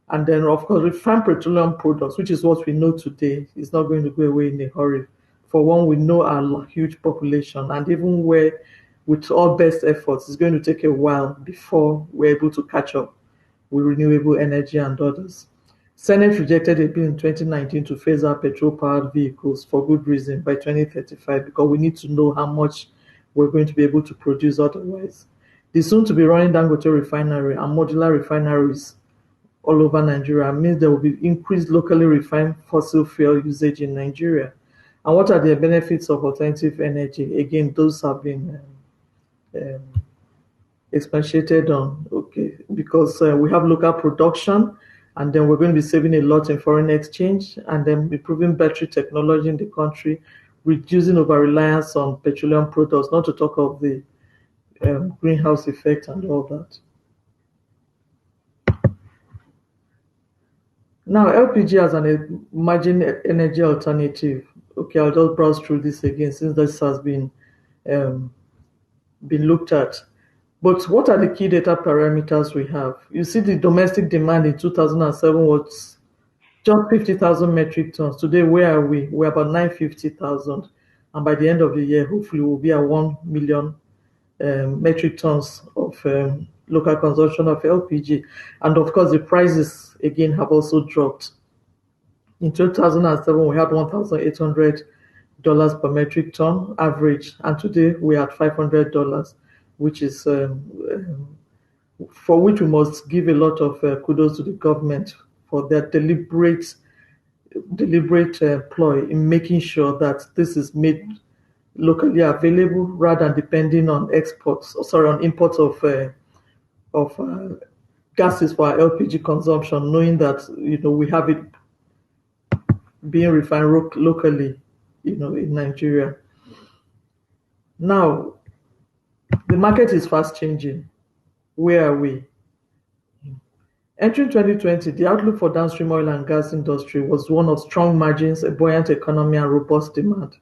And then, of course, refined petroleum products, which is what we know today, is not going to go away in a hurry. For one, we know our huge population, and even where, with all best efforts, it's going to take a while before we're able to catch up with renewable energy and others. Senate rejected a bill in 2019 to phase out petrol-powered vehicles for good reason by 2035 because we need to know how much we're going to be able to produce otherwise. The soon-to-be running Dangote refinery and modular refineries all over Nigeria means there will be increased locally refined fossil fuel usage in Nigeria. And what are the benefits of alternative energy? Again, those have been expatiated on, okay, because we have local production, and then we're going to be saving a lot in foreign exchange, and then improving battery technology in the country, reducing over-reliance on petroleum products, not to talk of the greenhouse effect and all that. Now, LPG as an emerging energy alternative. Okay, I'll just browse through this again since this has been looked at. But what are the key data parameters we have? You see the domestic demand in 2007 was just 50,000 metric tons. Today, where are we? We're about 950,000. And by the end of the year, hopefully, we'll be at 1 million metric tons of local consumption of LPG. And of course, the prices, again, have also dropped. In 2007, we had $1,800 per metric ton average. And today, we're at $500, which is for which we must give a lot of kudos to the government for their deliberate ploy in making sure that this is made locally available rather than depending on imports of gases for our LPG consumption, knowing that we have it being refined locally, in Nigeria. Now, the market is fast changing. Where are we? Entering 2020, the outlook for downstream oil and gas industry was one of strong margins, a buoyant economy, and robust demand.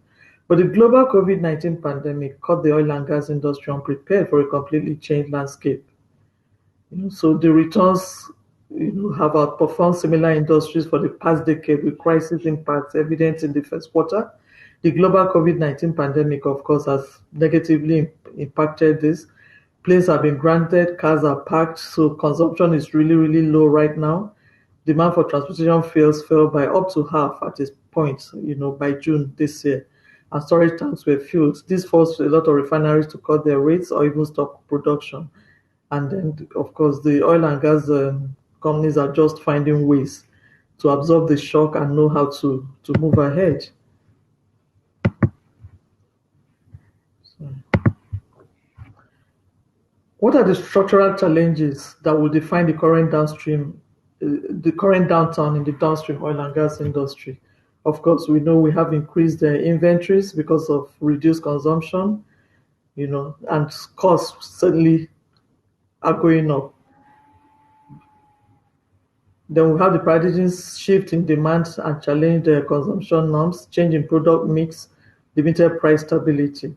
But the global COVID-19 pandemic caught the oil and gas industry unprepared for a completely changed landscape. So the returns, have outperformed similar industries for the past decade, with crisis impacts evident in the first quarter. The global COVID-19 pandemic, of course, has negatively impacted this. Planes have been grounded, cars are parked, so consumption is really, really low right now. Demand for transportation fuels fell by up to half at this point, by June this year. And storage tanks were filled. This forced a lot of refineries to cut their rates or even stop production. And then, of course, the oil and gas companies are just finding ways to absorb the shock and know how to move ahead. So, what are the structural challenges that will define the current downturn in the downstream oil and gas industry? Of course, we know we have increased inventories because of reduced consumption, and costs certainly are going up. Then we have the paradigm shift in demand and challenge the consumption norms, change in product mix, limited price stability.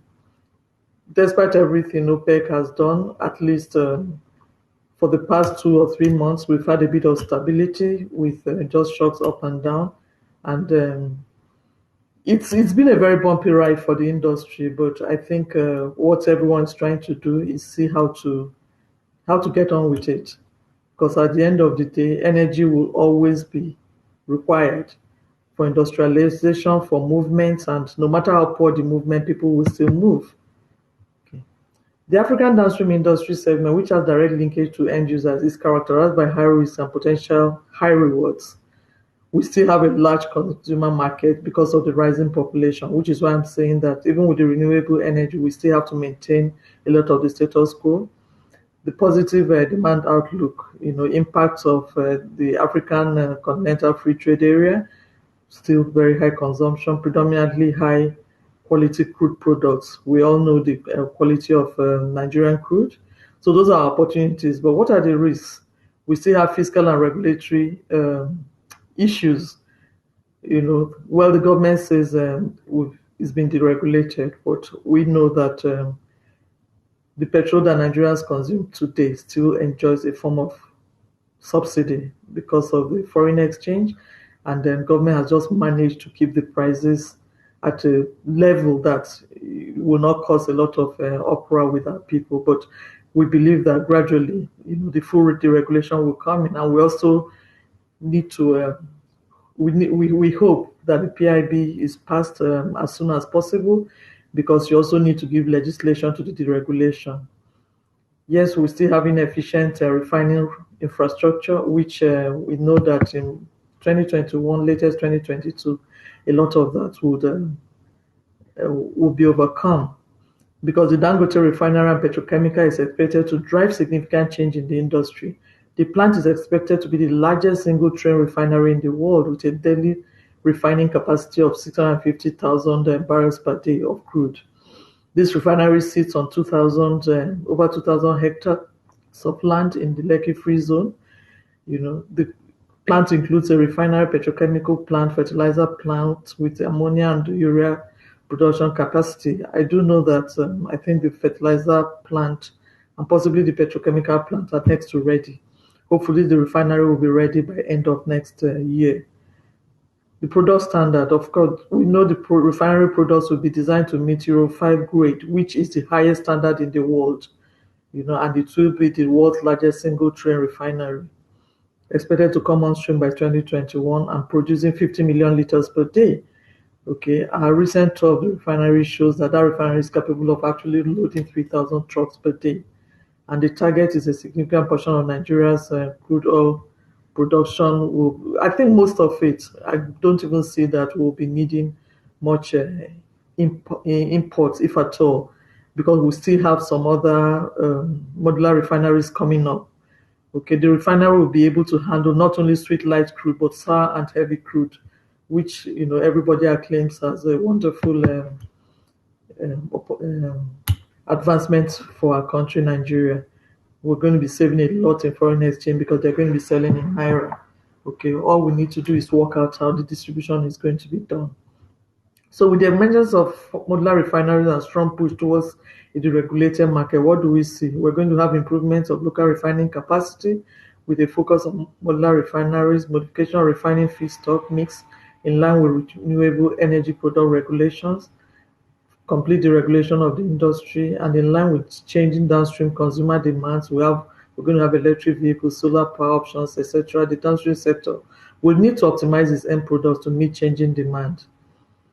Despite everything OPEC has done, at least for the past 2 or 3 months, we've had a bit of stability with just shocks up and down. And it's been a very bumpy ride for the industry, but I think what everyone's trying to do is see how to get on with it. Because at the end of the day, energy will always be required for industrialization, for movements, and no matter how poor the movement, people will still move. Okay. The African downstream industry segment, which has direct linkage to end users, is characterized by high risks and potential high rewards. We still have a large consumer market because of the rising population, which is why I'm saying that even with the renewable energy, we still have to maintain a lot of the status quo. The positive demand outlook, impacts of the African continental free trade area, still very high consumption, predominantly high quality crude products. We all know the quality of Nigerian crude. So those are opportunities. But what are the risks? We still have fiscal and regulatory issues. Well, the government says it's been deregulated, but we know that the petrol that Nigerians consume today still enjoys a form of subsidy because of the foreign exchange, and then government has just managed to keep the prices at a level that will not cause a lot of uproar with our people. But we believe that gradually, the full deregulation will come in, and we also need to. We hope that the PIB is passed as soon as possible, because you also need to give legislation to the deregulation. Yes, we still have inefficient refining infrastructure, which we know that in 2021, latest 2022, a lot of that would be overcome, because the Dangote refinery and petrochemical is expected to drive significant change in the industry. The plant is expected to be the largest single-train refinery in the world, with a daily refining capacity of 650,000 barrels per day of crude. This refinery sits on over 2,000 hectares of land in the Lekki Free Zone. The plant includes a refinery, petrochemical plant, fertilizer plant with ammonia and urea production capacity. I do know that I think the fertilizer plant and possibly the petrochemical plant are next to ready. Hopefully, the refinery will be ready by end of next year. The product standard, of course, we know the refinery products will be designed to meet Euro 5 grade, which is the highest standard in the world, and it will be the world's largest single-train refinery, expected to come on stream by 2021 and producing 50 million liters per day. Okay, our recent tour of the refinery shows that refinery is capable of actually loading 3,000 trucks per day. And the target is a significant portion of Nigeria's crude oil production. I think most of it, I don't even see that we'll be needing much imports, if at all, because we still have some other modular refineries coming up. Okay, the refinery will be able to handle not only sweet light crude, but sour and heavy crude, which everybody acclaims as a wonderful advancement for our country, Nigeria. We're going to be saving a lot in foreign exchange because they're going to be selling in naira. Okay, all we need to do is work out how the distribution is going to be done. So with the emergence of modular refineries and strong push towards a deregulated market, what do we see? We're going to have improvements of local refining capacity with a focus on modular refineries, modification of refining feedstock mix in line with renewable energy product regulations, complete deregulation of the industry, and in line with changing downstream consumer demands. We're going to have electric vehicles, solar power options, etc. The downstream sector will need to optimize its end products to meet changing demand.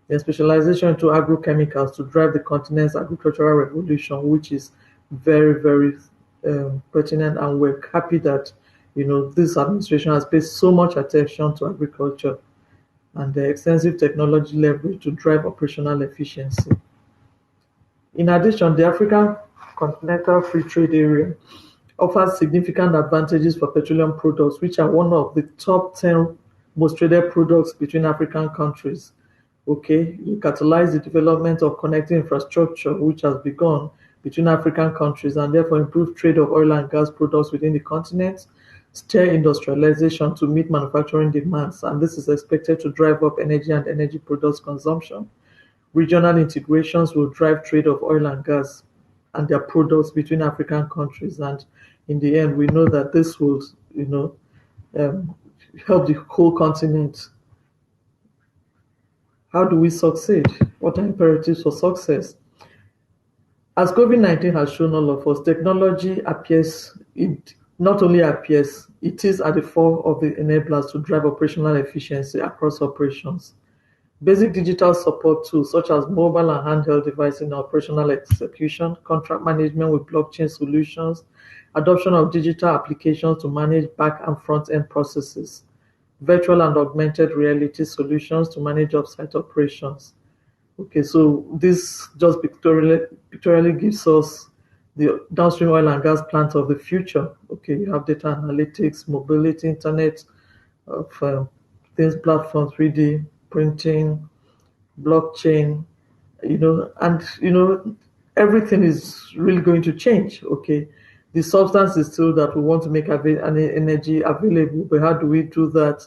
The specialization into agrochemicals to drive the continent's agricultural revolution, which is very, very pertinent, and we're happy that This administration has paid so much attention to agriculture and the extensive technology leverage to drive operational efficiency. In addition, the African Continental Free Trade Area offers significant advantages for petroleum products, which are one of the top 10 most traded products between African countries. Okay, you catalyze the development of connecting infrastructure, which has begun between African countries, and therefore improve trade of oil and gas products within the continent, stir industrialization to meet manufacturing demands, and this is expected to drive up energy and energy products consumption. Regional integrations will drive trade of oil and gas and their products between African countries, and in the end, we know that this will, um, help the whole continent. How do we succeed? What are imperatives for success? As COVID-19 has shown all of us, technology not only appears, it is at the fore of the enablers to drive operational efficiency across operations. Basic digital support tools such as mobile and handheld devices in operational execution, contract management with blockchain solutions, adoption of digital applications to manage back and front-end processes, virtual and augmented reality solutions to manage off-site operations. Okay, so this just pictorially gives us the downstream oil and gas plant of the future. Okay, you have data analytics, mobility, internet of things platforms, 3D printing, blockchain, and everything is really going to change. Okay, the substance is still that we want to make energy available, but how do we do that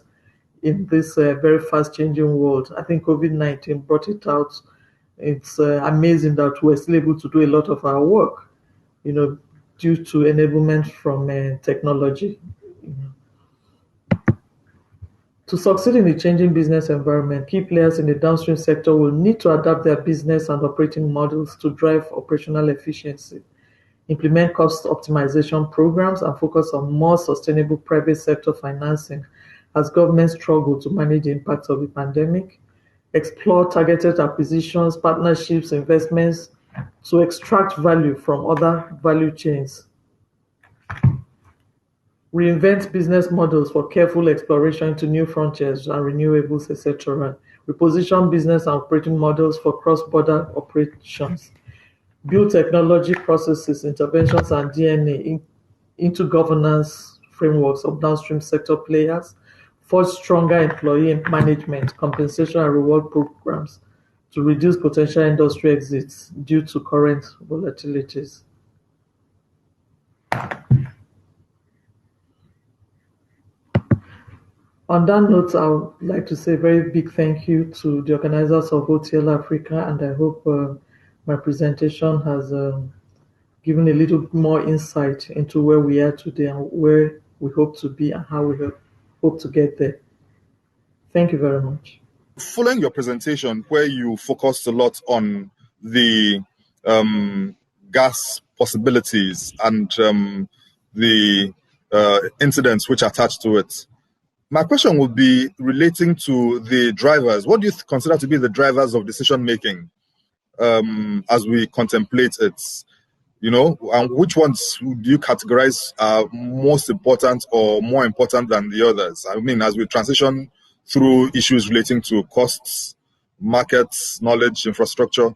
in this very fast changing world? I think COVID-19 brought it out. It's amazing that we're still able to do a lot of our work, due to enablement from technology. To succeed in the changing business environment, key players in the downstream sector will need to adapt their business and operating models to drive operational efficiency, implement cost optimization programs, and focus on more sustainable private sector financing as governments struggle to manage the impact of the pandemic, explore targeted acquisitions, partnerships, investments to extract value from other value chains, reinvent business models for careful exploration into new frontiers and renewables, etc. Reposition business and operating models for cross-border operations. Build technology, processes, interventions, and DNA into governance frameworks of downstream sector players. Forge stronger employee management, compensation, and reward programs to reduce potential industry exits due to current volatilities. On that note, I would like to say a very big thank you to the organizers of OTL Africa, and I hope my presentation has given a little more insight into where we are today and where we hope to be and how we hope to get there. Thank you very much. Following your presentation, where you focused a lot on the gas possibilities and the incidents which attach to it, my question would be relating to the drivers. What do you consider to be the drivers of decision making as we contemplate it? And which ones do you categorize are most important or more important than the others? I mean, as we transition through issues relating to costs, markets, knowledge, infrastructure,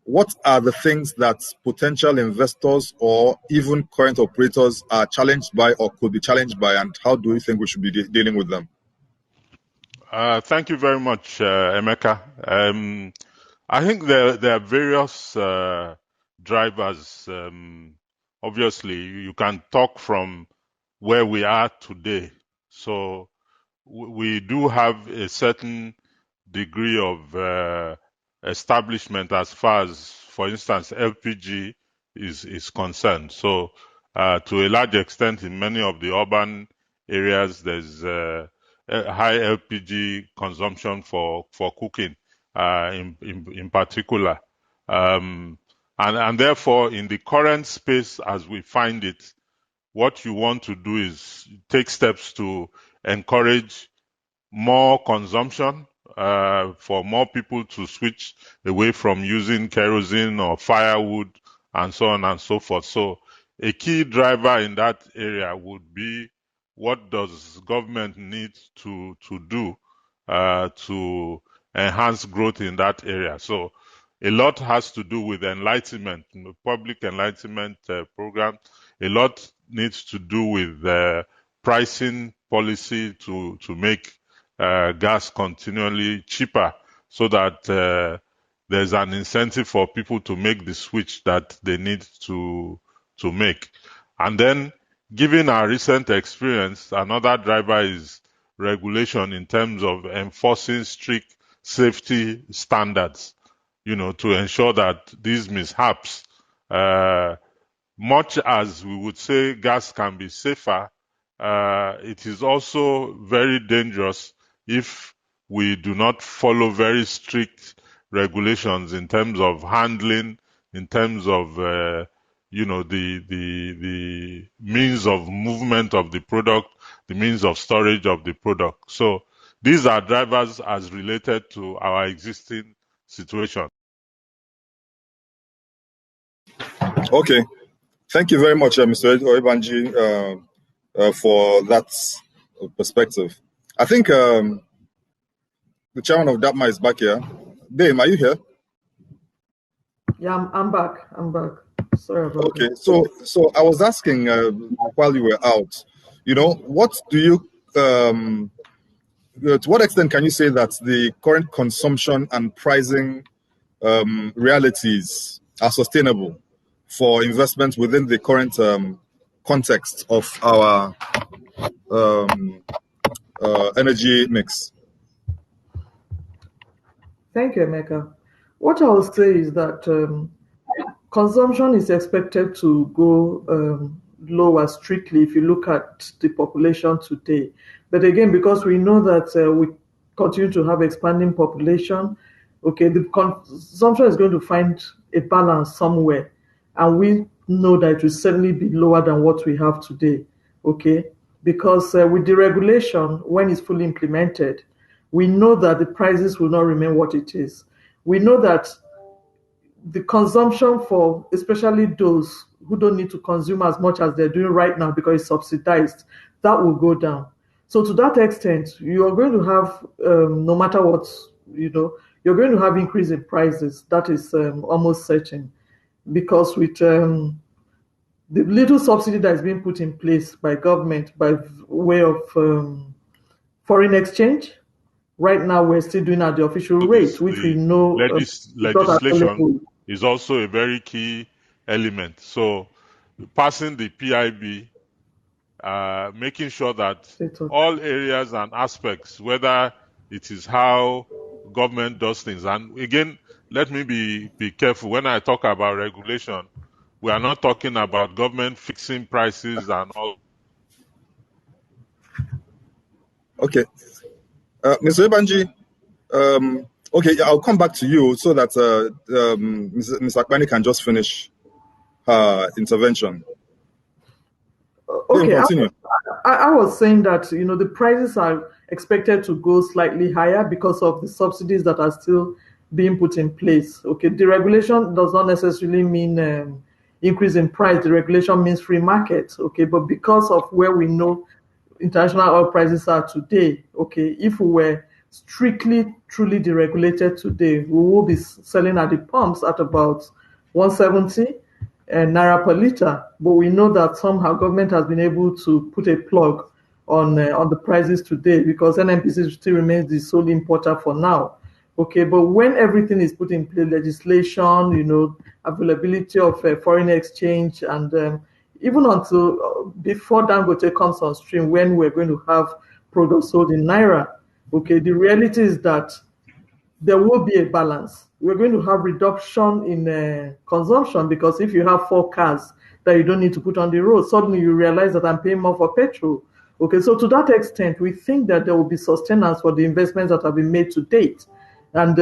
what are the things that potential investors or even current operators are challenged by or could be challenged by, and how do you think we should be dealing with them? Thank you very much, Emeka. I think there are various drivers. Obviously, you can talk from where we are today. So we do have a certain degree of establishment as far as, for instance, LPG is concerned. So to a large extent, in many of the urban areas, there's high LPG consumption for cooking, in particular, and therefore, in the current space as we find it, what you want to do is take steps to encourage more consumption, for more people to switch away from using kerosene or firewood and so on and so forth. So a key driver in that area would be what does government need to do to enhance growth in that area. So a lot has to do with enlightenment, public enlightenment program. A lot needs to do with pricing policy to make gas continually cheaper, so that there's an incentive for people to make the switch that they need to make. And then, given our recent experience, another driver is regulation in terms of enforcing strict safety standards, to ensure that these mishaps, much as we would say gas can be safer, it is also very dangerous if we do not follow very strict regulations in terms of handling, in terms of the means of movement of the product, the means of storage of the product. So these are drivers as related to our existing situation. Okay. Thank you very much, Mr. Oyebanji, for that perspective. I think the chairman of DAPMA is back here. Dame, are you here? Yeah, I'm back. Sorry about Okay, that. so I was asking while you were out, what do you, to what extent can you say that the current consumption and pricing realities are sustainable for investments within the current context of our energy mix? Thank you, Emeka. What I will say is that consumption is expected to go lower strictly if you look at the population today. But again, because we know that we continue to have expanding population, okay, the consumption is going to find a balance somewhere. And we know that it will certainly be lower than what we have today, okay? Because with the regulation, when it's fully implemented, we know that the prices will not remain what it is. We know that the consumption for especially those who don't need to consume as much as they're doing right now because it's subsidized, that will go down. So to that extent, you are going to have, no matter what, you're going to have increase in prices. That is almost certain, because with the little subsidy that is being put in place by government by way of foreign exchange, right now we're still doing at the official rate, which we know legislation is also a very key element. So passing the PIB, making sure that all areas and aspects, whether it is how government does things, and again, let me be careful when I talk about regulation. We are not talking about government fixing prices and all. Okay. Mr. Ebanji, okay, I'll come back to you so that Ms. Akbani can just finish her intervention. Okay, continue. I was saying that, the prices are expected to go slightly higher because of the subsidies that are still being put in place. Okay, the regulation does not necessarily mean increase in price. The regulation means free market. Okay, but because of where we know international oil prices are today, okay, if we were strictly, truly deregulated today, we will be selling at the pumps at about 170 naira per liter. But we know that somehow government has been able to put a plug on the prices today, because NNPC still remains the sole importer for now. Okay, but when everything is put in place, legislation, availability of foreign exchange, and even until before Dangote comes on stream, when we're going to have products sold in naira, okay, the reality is that there will be a balance. We're going to have reduction in consumption, because if you have 4 cars that you don't need to put on the road, suddenly you realize that I'm paying more for petrol. Okay, so to that extent, we think that there will be sustenance for the investments that have been made to date. And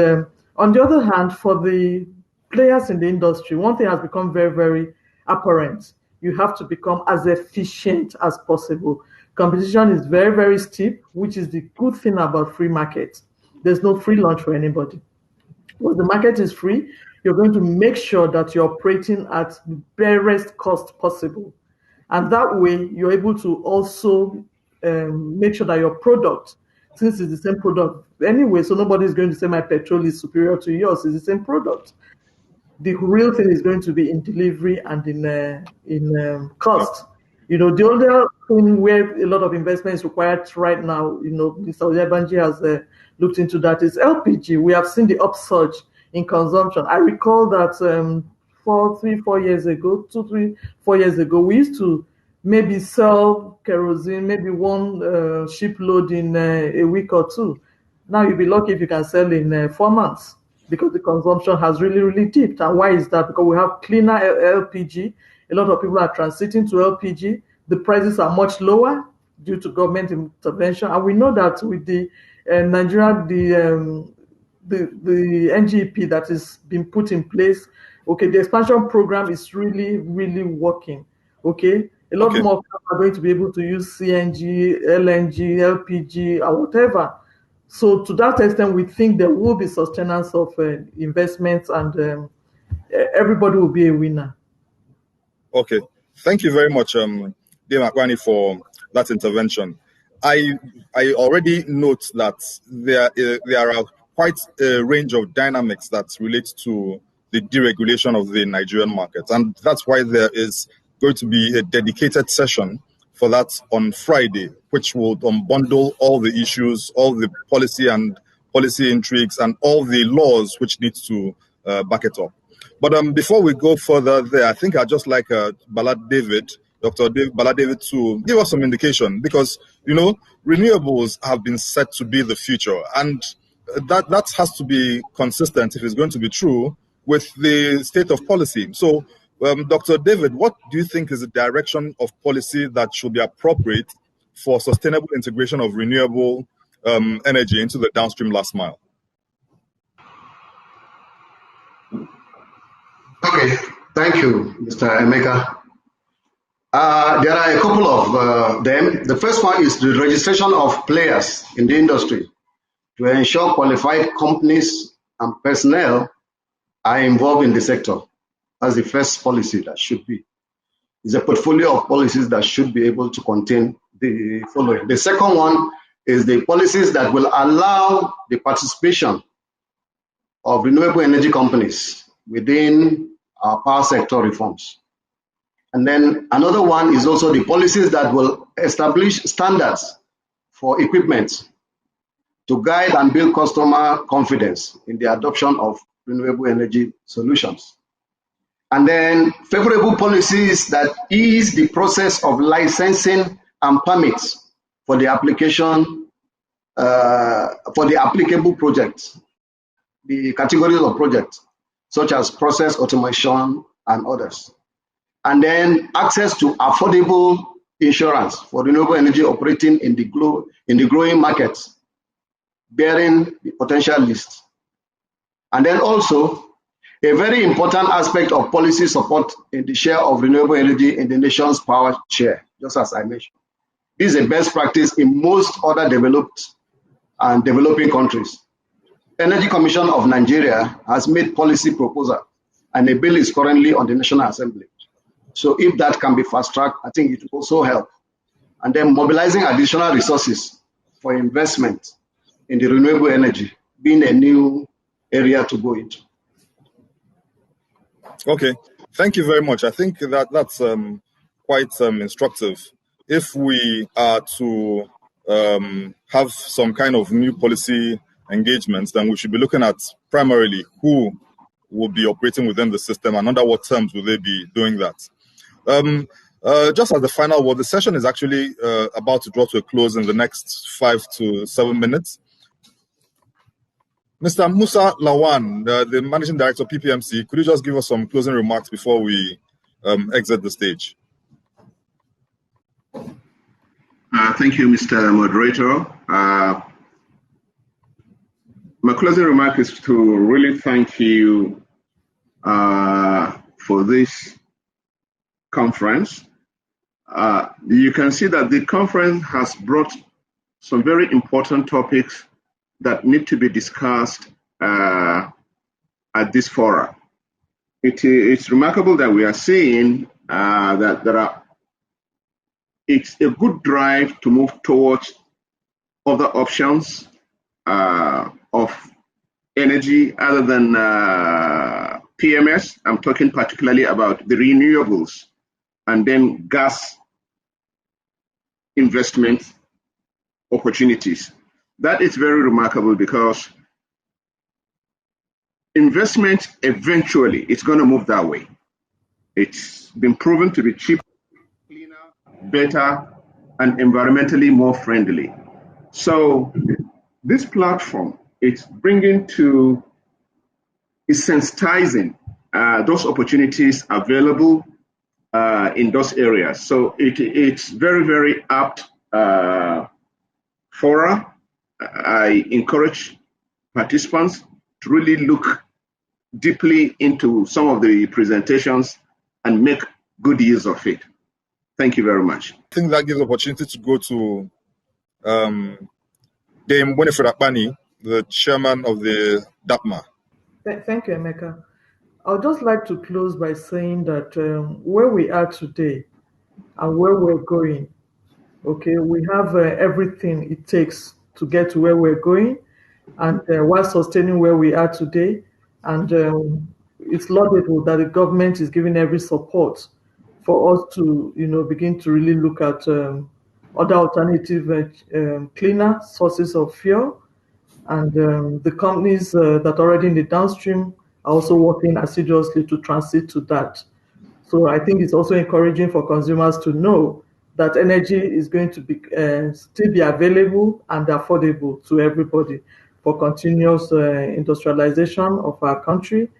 on the other hand, for the players in the industry, one thing has become very, very apparent. You have to become as efficient as possible. Competition is very, very steep, which is the good thing about free markets. There's no free lunch for anybody. When the market is free, you're going to make sure that you're operating at the barest cost possible. And that way, you're able to also make sure that your product, since it's the same product anyway, so nobody's going to say my petrol is superior to yours. It's the same product. The real thing is going to be in delivery and in cost. The other thing where a lot of investment is required right now, Mr. Oyebanji has looked into that, is LPG. We have seen the upsurge in consumption. I recall that 4 years ago, 4 years ago, we used to maybe sell kerosene, maybe one shipload in a week or two. Now you'll be lucky if you can sell in 4 months, because the consumption has really, really dipped. And why is that? Because we have cleaner LPG. A lot of people are transiting to LPG. The prices are much lower due to government intervention. And we know that with the Nigeria, the NGP that is being put in place, okay, the expansion program is really, really working. Okay, a lot more people are going to be able to use CNG, LNG, LPG, or whatever. So to that extent, we think there will be sustenance of investments, and everybody will be a winner. Okay, thank you very much, Dame Akwani, for that intervention. I already note that there are quite a range of dynamics that relate to the deregulation of the Nigerian market, and that's why there is going to be a dedicated session for that on Friday, which will unbundle all the issues, all the policy intrigues, and all the laws which need to back it up. But before we go further there, I think I'd just like Bala David, Dr. Bala David, to give us some indication, because, renewables have been said to be the future, and that has to be consistent if it's going to be true with the state of policy. So, Dr. David, what do you think is the direction of policy that should be appropriate for sustainable integration of renewable energy into the downstream last mile? Okay, thank you, Mr. Emeka. There are a couple of them. The first one is the registration of players in the industry to ensure qualified companies and personnel are involved in the sector. That's the first policy that should be. It's a portfolio of policies that should be able to contain the following. The second one is the policies that will allow the participation of renewable energy companies within our power sector reforms. And then another one is also the policies that will establish standards for equipment to guide and build customer confidence in the adoption of renewable energy solutions. And then favorable policies that ease the process of licensing and permits for the application, for the applicable projects, the categories of projects, such as process automation and others. And then access to affordable insurance for renewable energy operating in the growing markets, bearing the potential list. And then also, a very important aspect of policy support in the share of renewable energy in the nation's power share, just as I mentioned. This is a best practice in most other developed and developing countries. Energy Commission of Nigeria has made policy proposal, and a bill is currently on the National Assembly. So if that can be fast-tracked, I think it will also help. And then mobilizing additional resources for investment in the renewable energy, being a new area to go into. Okay, thank you very much. I think that's quite instructive. If we are to have some kind of new policy engagements, then we should be looking at primarily who will be operating within the system and under what terms will they be doing that. Just as the final word, the session is actually about to draw to a close in the next 5 to 7 minutes. Mr. Musa Lawan, the Managing Director of PPMC, could you just give us some closing remarks before we exit the stage? Thank you, Mr. Moderator. My closing remark is to really thank you for this conference. You can see that the conference has brought some very important topics that need to be discussed at this forum. It's remarkable that we are seeing that there are it's a good drive to move towards other options of energy other than PMS. I'm talking particularly about the renewables and then gas investment opportunities. That is very remarkable because investment eventually it's going to move that way. It's been proven to be cheaper, cleaner, better, and environmentally more friendly. So this platform, it's sensitizing those opportunities available in those areas. So it's very, very apt fora. I encourage participants to really look deeply into some of the presentations and make good use of it. Thank you very much. I think that gives opportunity to go to Dame Winifred Akpani, the chairman of the DAPMA. Thank you, Emeka. I would just like to close by saying that where we are today and where we're going, okay, we have everything it takes to get to where we're going, and while sustaining where we are today. And it's laudable that the government is giving every support for us to, begin to really look at other alternative, cleaner sources of fuel. And the companies that are already in the downstream are also working assiduously to transit to that. So I think it's also encouraging for consumers to know that energy is going to be still be available and affordable to everybody for continuous industrialization of our country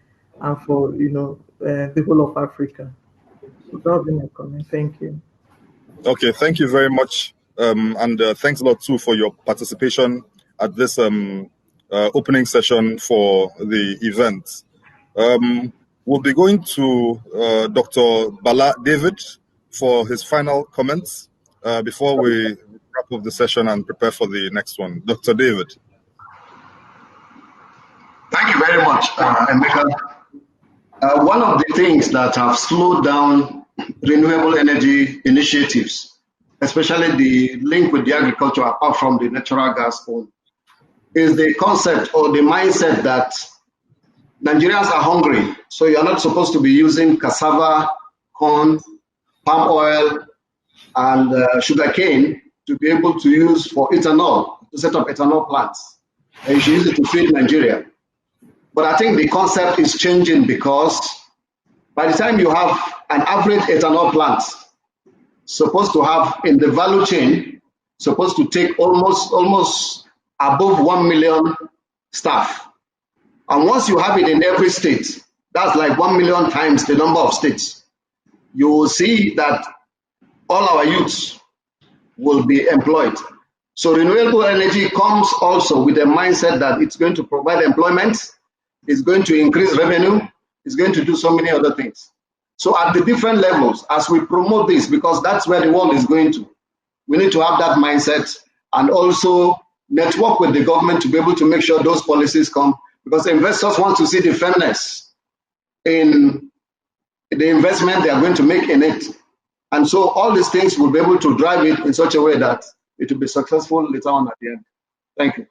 and for the whole of Africa. So that would be my comment. Thank you. Okay, thank you very much, and thanks a lot too for your participation at this opening session for the event. We'll be going to Dr. Bala David for his final comments before we wrap up the session and prepare for the next one. Dr. David. Thank you very much, Emeka. One of the things that have slowed down renewable energy initiatives, especially the link with the agriculture apart from the natural gas one, is the concept or the mindset that Nigerians are hungry, so you're not supposed to be using cassava, corn, palm oil, and sugarcane to be able to use for ethanol, to set up ethanol plants. And you should use it to feed Nigeria. But I think the concept is changing because by the time you have an average ethanol plant, supposed to have in the value chain, supposed to take almost above 1 million staff. And once you have it in every state, that's like 1 million times the number of states. You will see that all our youths will be employed. So renewable energy comes also with a mindset that it's going to provide employment, it's going to increase revenue, it's going to do so many other things. So at the different levels, as we promote this, because that's where the world is going to, we need to have that mindset and also network with the government to be able to make sure those policies come, because investors want to see the fairness in the investment they are going to make in it. And so all these things will be able to drive it in such a way that it will be successful later on at the end. Thank you.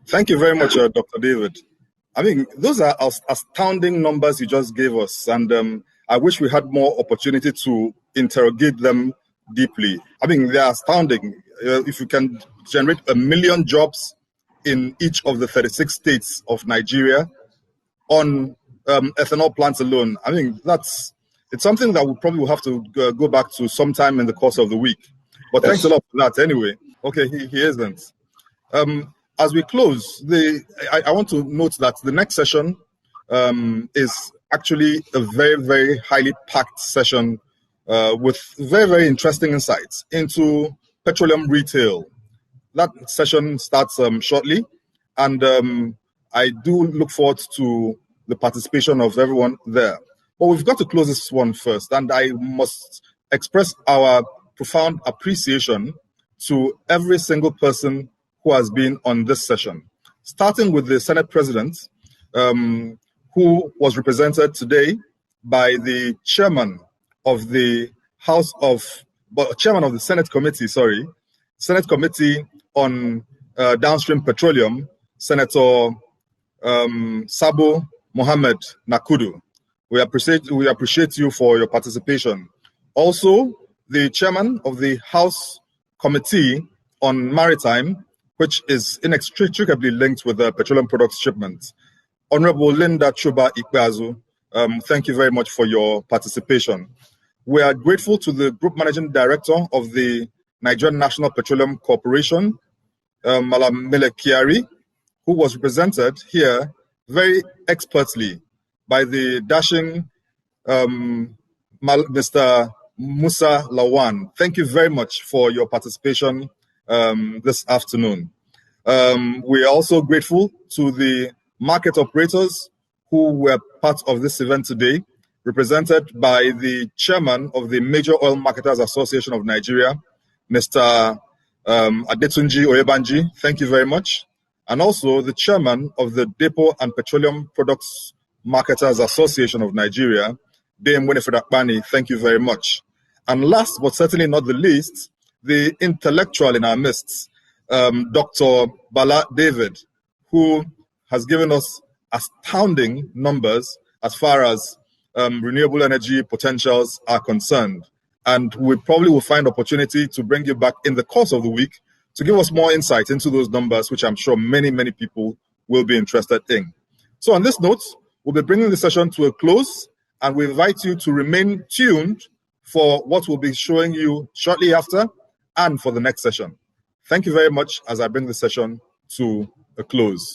Thank you very much, Dr. David. I mean, those are astounding numbers you just gave us, and I wish we had more opportunity to interrogate them deeply. I mean, they are astounding. If you can generate 1 million jobs in each of the 36 states of Nigeria on ethanol plants alone, I mean, it's something that we probably will have to go back to sometime in the course of the week. But thanks a lot for that anyway. Okay, he isn't. As we close, I want to note that the next session is actually a very, very highly packed session with very, very interesting insights into petroleum retail. That session starts shortly, and I do look forward to the participation of everyone there. But we've got to close this one first, and I must express our profound appreciation to every single person who has been on this session, starting with the Senate President, who was represented today by the chairman of the House of but chairman of the Senate Committee on Downstream Petroleum, Senator Sabo Mohammed Nakudu. We appreciate you for your participation. Also, the chairman of the House Committee on Maritime, which is inextricably linked with the petroleum products shipments, Honorable Linda Chuba Ikpeazu. Thank you very much for your participation. We are grateful to the Group Managing Director of the Nigerian National Petroleum Corporation, Malam Mele Kiari, who was represented here very expertly by the dashing Mr. Musa Lawan. Thank you very much for your participation this afternoon. We are also grateful to the market operators who were part of this event today, represented by the chairman of the Major Oil Marketers Association of Nigeria, Mr. Adetunji Oyebanji. Thank you very much. And also the chairman of the Depot and Petroleum Products Marketers Association of Nigeria, Dame Winifred Akbani. Thank you very much. And last but certainly not the least, the intellectual in our midst, Dr. Bala David, who has given us astounding numbers as far as renewable energy potentials are concerned. And we probably will find opportunity to bring you back in the course of the week to give us more insight into those numbers, which I'm sure many, many people will be interested in. So on this note, we'll be bringing the session to a close, and we invite you to remain tuned for what we'll be showing you shortly after and for the next session. Thank you very much as I bring the session to a close.